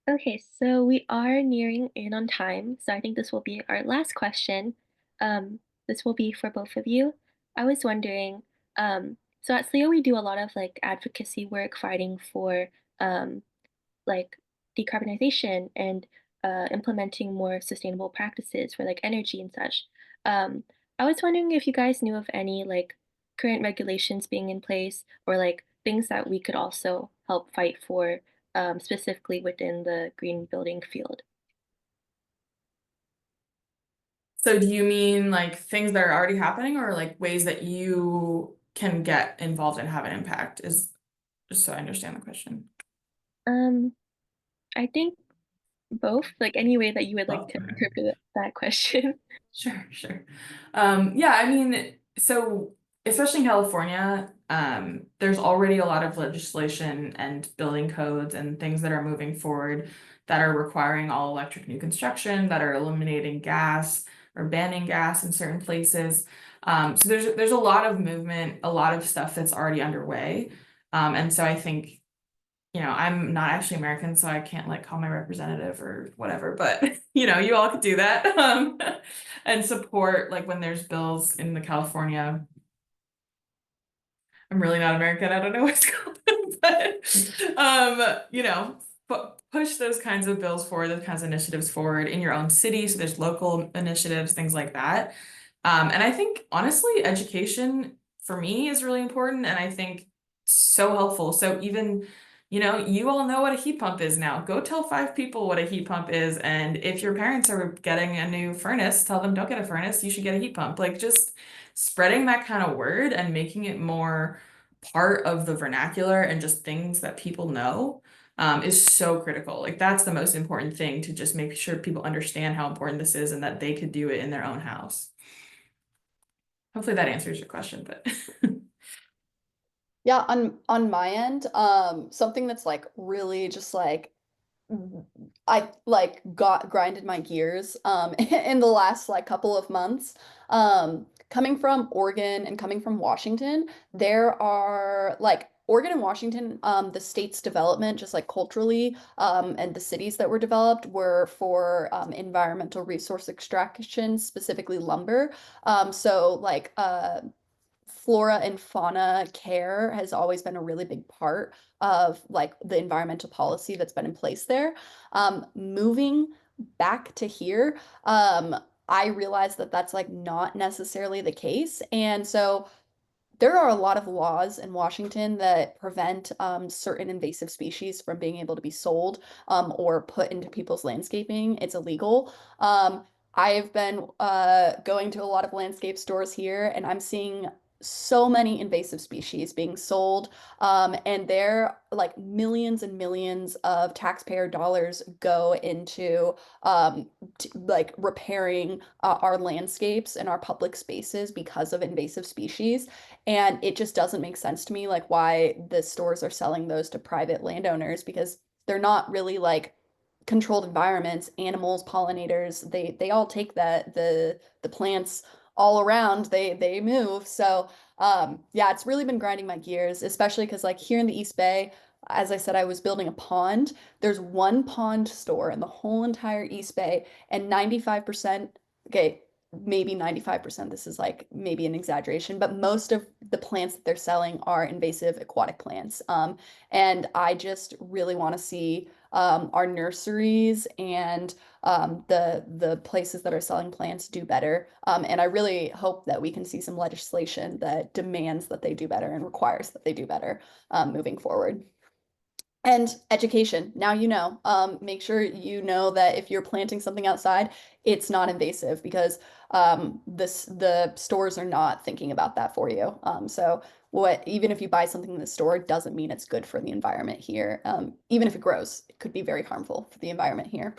Okay, so we are nearing in on time, so I think this will be our last question. This will be for both of you. I was wondering, so at SLIA we do a lot of like advocacy work fighting for like decarbonization and implementing more sustainable practices for like energy and such. Um, I was wondering if you guys knew of any like current regulations being in place or like things that we could also help fight for specifically within the green building field. So do you mean like things that are already happening or like ways that you can get involved and have an impact is just so I understand the question. Um, I think both, like any way that you would like Oh, to okay. interpret that question. Sure. Yeah, I mean, so especially in California, there's already a lot of legislation and building codes and things that are moving forward that are requiring all electric new construction, that are eliminating gas or banning gas in certain places. So there's a lot of movement, a lot of stuff that's already underway. And so I think I'm not actually American, so I can't like call my representative or whatever, but you all could do that. And support like when there's bills in the California. I'm really not American, I don't know what's called, but push those kinds of bills forward, those kinds of initiatives forward in your own city. So there's local initiatives, things like that. And I think honestly, education for me is really important and I think so helpful. So even, you all know what a heat pump is now. Go tell 5 people what a heat pump is. And if your parents are getting a new furnace, tell them don't get a furnace, you should get a heat pump. Like just spreading that kind of word and making it more part of the vernacular and just things that people know is so critical. Like that's the most important thing, to just make sure people understand how important this is and that they could do it in their own house. Hopefully that answers your question, but Yeah, on my end, something that's like really just like I like got grinded my gears in the last like couple of months. Coming from Oregon and coming from Washington, there are like Oregon and Washington, the state's development, just like culturally, and the cities that were developed were for environmental resource extraction, specifically lumber. So like flora and fauna care has always been a really big part of like the environmental policy that's been in place there. Moving back to here, I realized that that's like not necessarily the case. And so there are a lot of laws in Washington that prevent certain invasive species from being able to be sold or put into people's landscaping. It's illegal. I've been going to a lot of landscape stores here, and I'm seeing so many invasive species being sold. And there, like millions and millions of taxpayer dollars go into like repairing our landscapes and our public spaces because of invasive species. And it just doesn't make sense to me, like why the stores are selling those to private landowners, because they're not really like controlled environments. Animals, pollinators, they all take the plants all around, they move. So yeah, it's really been grinding my gears, especially because like here in the East Bay, as I said, I was building a pond. There's one pond store in the whole entire East Bay, and 95%, okay, maybe 95%, this is like maybe an exaggeration, but most of the plants that they're selling are invasive aquatic plants. And I just really want to see our nurseries and the places that are selling plants do better. And I really hope that we can see some legislation that demands that they do better and requires that they do better moving forward. And education. Now you know. Make sure you know that if you're planting something outside, it's not invasive, because the stores are not thinking about that for you. So even if you buy something in the store, doesn't mean it's good for the environment here. Even if it grows, it could be very harmful for the environment here.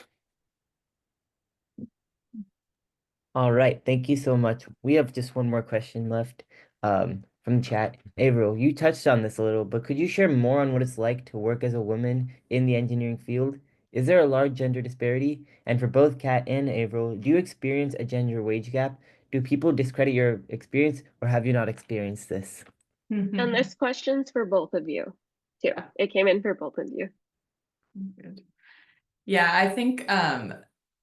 All right, thank you so much. We have just one more question left from chat. Avril, you touched on this a little, but could you share more on what it's like to work as a woman in the engineering field? Is there a large gender disparity? And for both Kat and Avril, do you experience a gender wage gap? Do people discredit your experience, or have you not experienced this? And this question's for both of you too. It came in for both of you. Good. Yeah, I think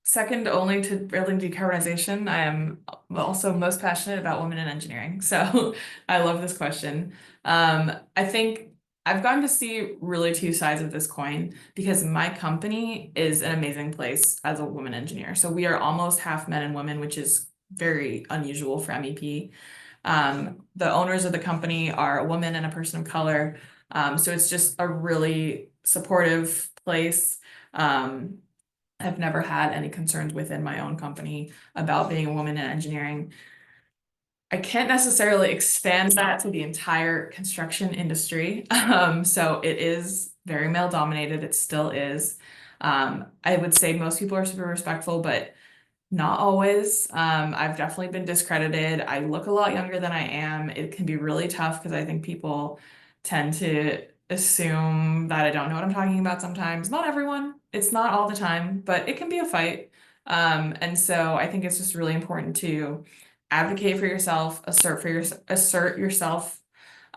second only to building decarbonization, I am also most passionate about women in engineering. So I love this question. I think I've gotten to see really two sides of this coin, because my company is an amazing place as a woman engineer. So we are almost half men and women, which is very unusual for MEP. The owners of the company are a woman and a person of color. So it's just a really supportive place. I've never had any concerns within my own company about being a woman in engineering. I can't necessarily expand that to the entire construction industry. So it is very male dominated. It still is. I would say most people are super respectful, but not always. I've definitely been discredited. I look a lot younger than I am. It can be really tough because I think people tend to assume that I don't know what I'm talking about sometimes. Not everyone. It's not all the time, but it can be a fight. And so I think it's just really important to advocate for yourself, assert yourself,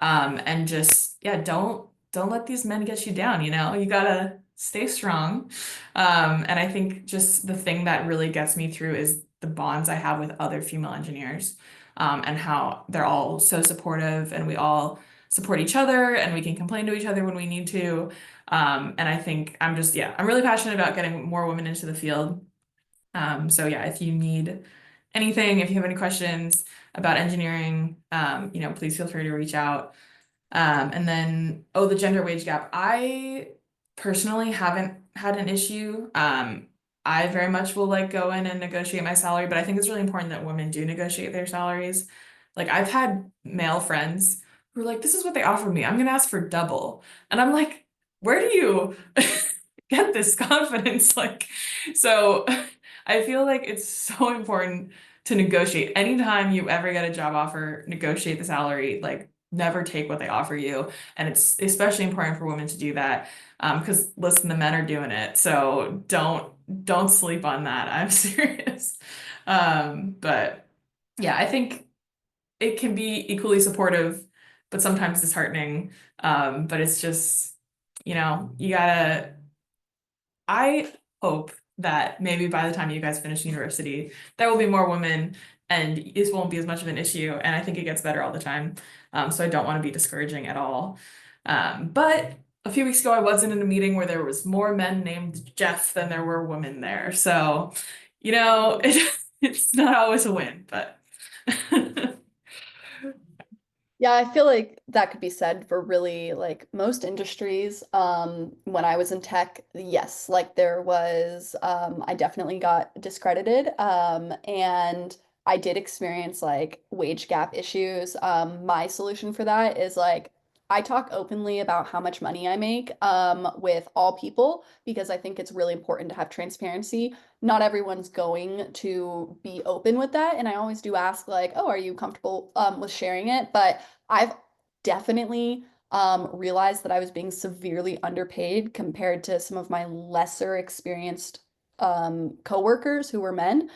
and just, yeah, don't let these men get you down, you know? You gotta stay strong. And I think just the thing that really gets me through is the bonds I have with other female engineers, and how they're all so supportive, and we all support each other, and we can complain to each other when we need to. And I think I'm really passionate about getting more women into the field. So yeah, if you need anything, if you have any questions about engineering, please feel free to reach out. And then, the gender wage gap. I personally haven't had an issue. I very much will like go in and negotiate my salary, but I think it's really important that women do negotiate their salaries. Like I've had male friends who are like, this is what they offered me. I'm gonna ask for double. And I'm like, where do you get this confidence? Like, so I feel like it's so important to negotiate. Anytime you ever get a job offer, negotiate the salary, like never take what they offer you. And it's especially important for women to do that. Because listen, the men are doing it. So don't sleep on that. I'm serious. But yeah, I think it can be equally supportive, but sometimes disheartening. But it's just, I hope that maybe by the time you guys finish university, there will be more women and this won't be as much of an issue. And I think it gets better all the time. So I don't want to be discouraging at all. But a few weeks ago, I wasn't in a meeting where there was more men named Jeff than there were women there. So, it's not always a win, but. Yeah, I feel like that could be said for really like most industries. When I was in tech, yes, like there was, I definitely got discredited. And I did experience like wage gap issues. My solution for that is like I talk openly about how much money I make, with all people, because I think it's really important to have transparency. Not everyone's going to be open with that, and I always do ask like, oh, are you comfortable with sharing it? But I've definitely realized that I was being severely underpaid compared to some of my lesser experienced coworkers who were men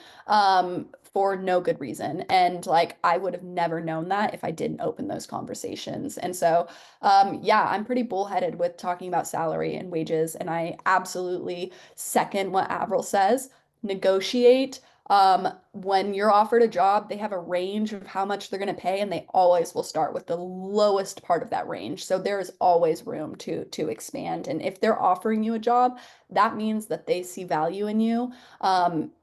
for no good reason. And like I would have never known that if I didn't open those conversations. And so yeah, I'm pretty bullheaded with talking about salary and wages. And I absolutely second what Avril says. Negotiate. When you're offered a job, they have a range of how much they're going to pay, and they always will start with the lowest part of that range. So there is always room to expand. And if they're offering you a job, that means that they see value in you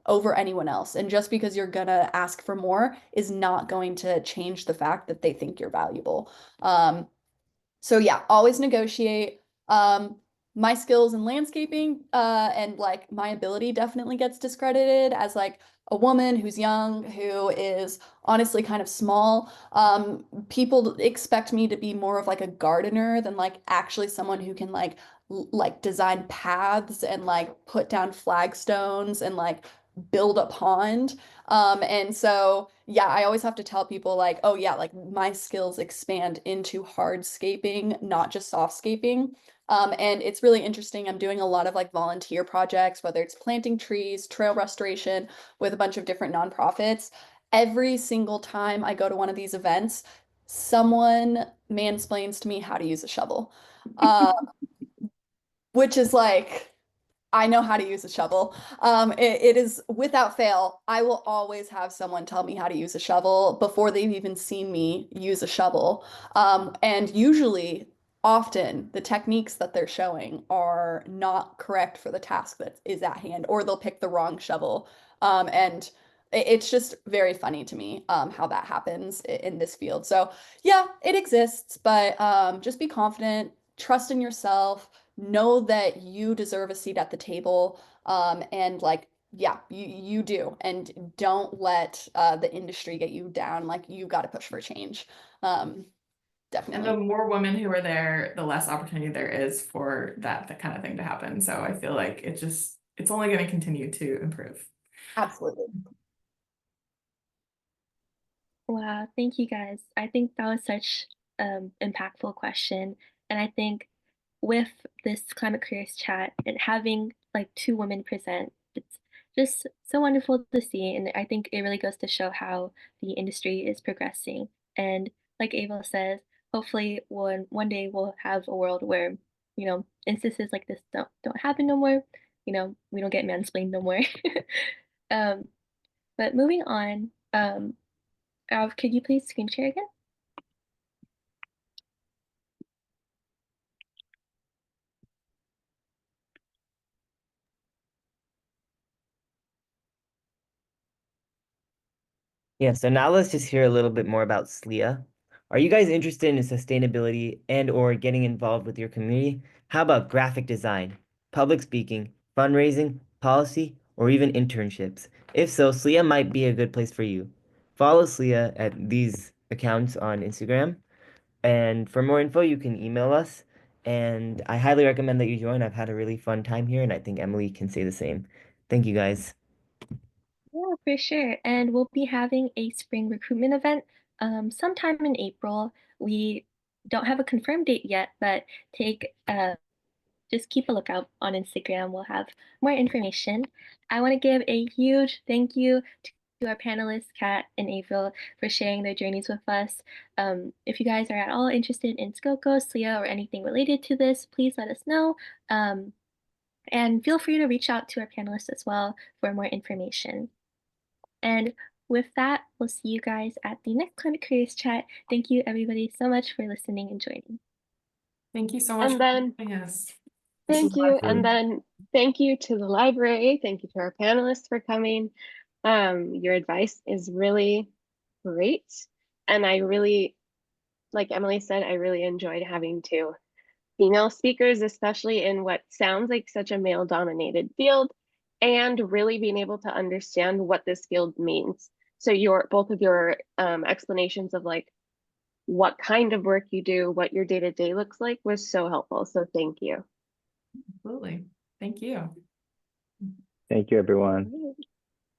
over anyone else. And just because you're gonna ask for more is not going to change the fact that they think you're valuable. So yeah, always negotiate. My skills in landscaping and like my ability definitely gets discredited as like a woman who's young, who is honestly kind of small. People expect me to be more of like a gardener than like actually someone who can like design paths and like put down flagstones and like build a pond. And so, yeah, I always have to tell people like, oh yeah, like my skills expand into hardscaping, not just softscaping. And it's really interesting. I'm doing a lot of like volunteer projects, whether it's planting trees, trail restoration with a bunch of different nonprofits. Every single time I go to one of these events, someone mansplains to me how to use a shovel, which is like, I know how to use a shovel. It is without fail, I will always have someone tell me how to use a shovel before they've even seen me use a shovel. And usually, often, the techniques that they're showing are not correct for the task that is at hand, or they'll pick the wrong shovel. And it's just very funny to me how that happens in this field. So yeah, it exists, but just be confident, trust in yourself, know that you deserve a seat at the table, and like yeah, you do, and don't let the industry get you down. Like you got to push for change. And Definitely. the more women who are there, the less opportunity there is for that kind of thing to happen. So I feel like it's only going to continue to improve. Absolutely. Wow, thank you guys. I think that was such impactful question. And I think with this climate careers chat and having like two women present, it's just so wonderful to see. And I think it really goes to show how the industry is progressing. And like Ava says, hopefully one day we'll have a world where, instances like this don't happen no more. We don't get mansplained no more. um, but moving on, could you please screen share again? Yeah, so now let's just hear a little bit more about SLIA. Are you guys interested in sustainability and or getting involved with your community? How about graphic design, public speaking, fundraising, policy, or even internships? If so, SLIA might be a good place for you. Follow SLIA at these accounts on Instagram. And for more info, you can email us. And I highly recommend that you join. I've had a really fun time here, and I think Emily can say the same. Thank you guys. Yeah, for sure. And we'll be having a spring recruitment event sometime in April. We don't have a confirmed date yet, but take just keep a lookout on Instagram. We'll have more information. I want to give a huge thank you to our panelists, Kat and Avril, for sharing their journeys with us. If you guys are at all interested in SCOCO, SLIA, or anything related to this, please let us know. And feel free to reach out to our panelists as well for more information. And with that, we'll see you guys at the next Climate Careers Chat. Thank you, everybody, so much for listening and joining. Thank you so much And for then joining us. This thank was a lot you. of And fun. then thank you to the library. Thank you to our panelists for coming. Your advice is really great. And I really, like Emily said, I really enjoyed having two female speakers, especially in what sounds like such a male dominated field, and really being able to understand what this field means. So both of your explanations of like what kind of work you do, what your day-to-day looks like was so helpful. So thank you. Absolutely. Thank you. Thank you, everyone.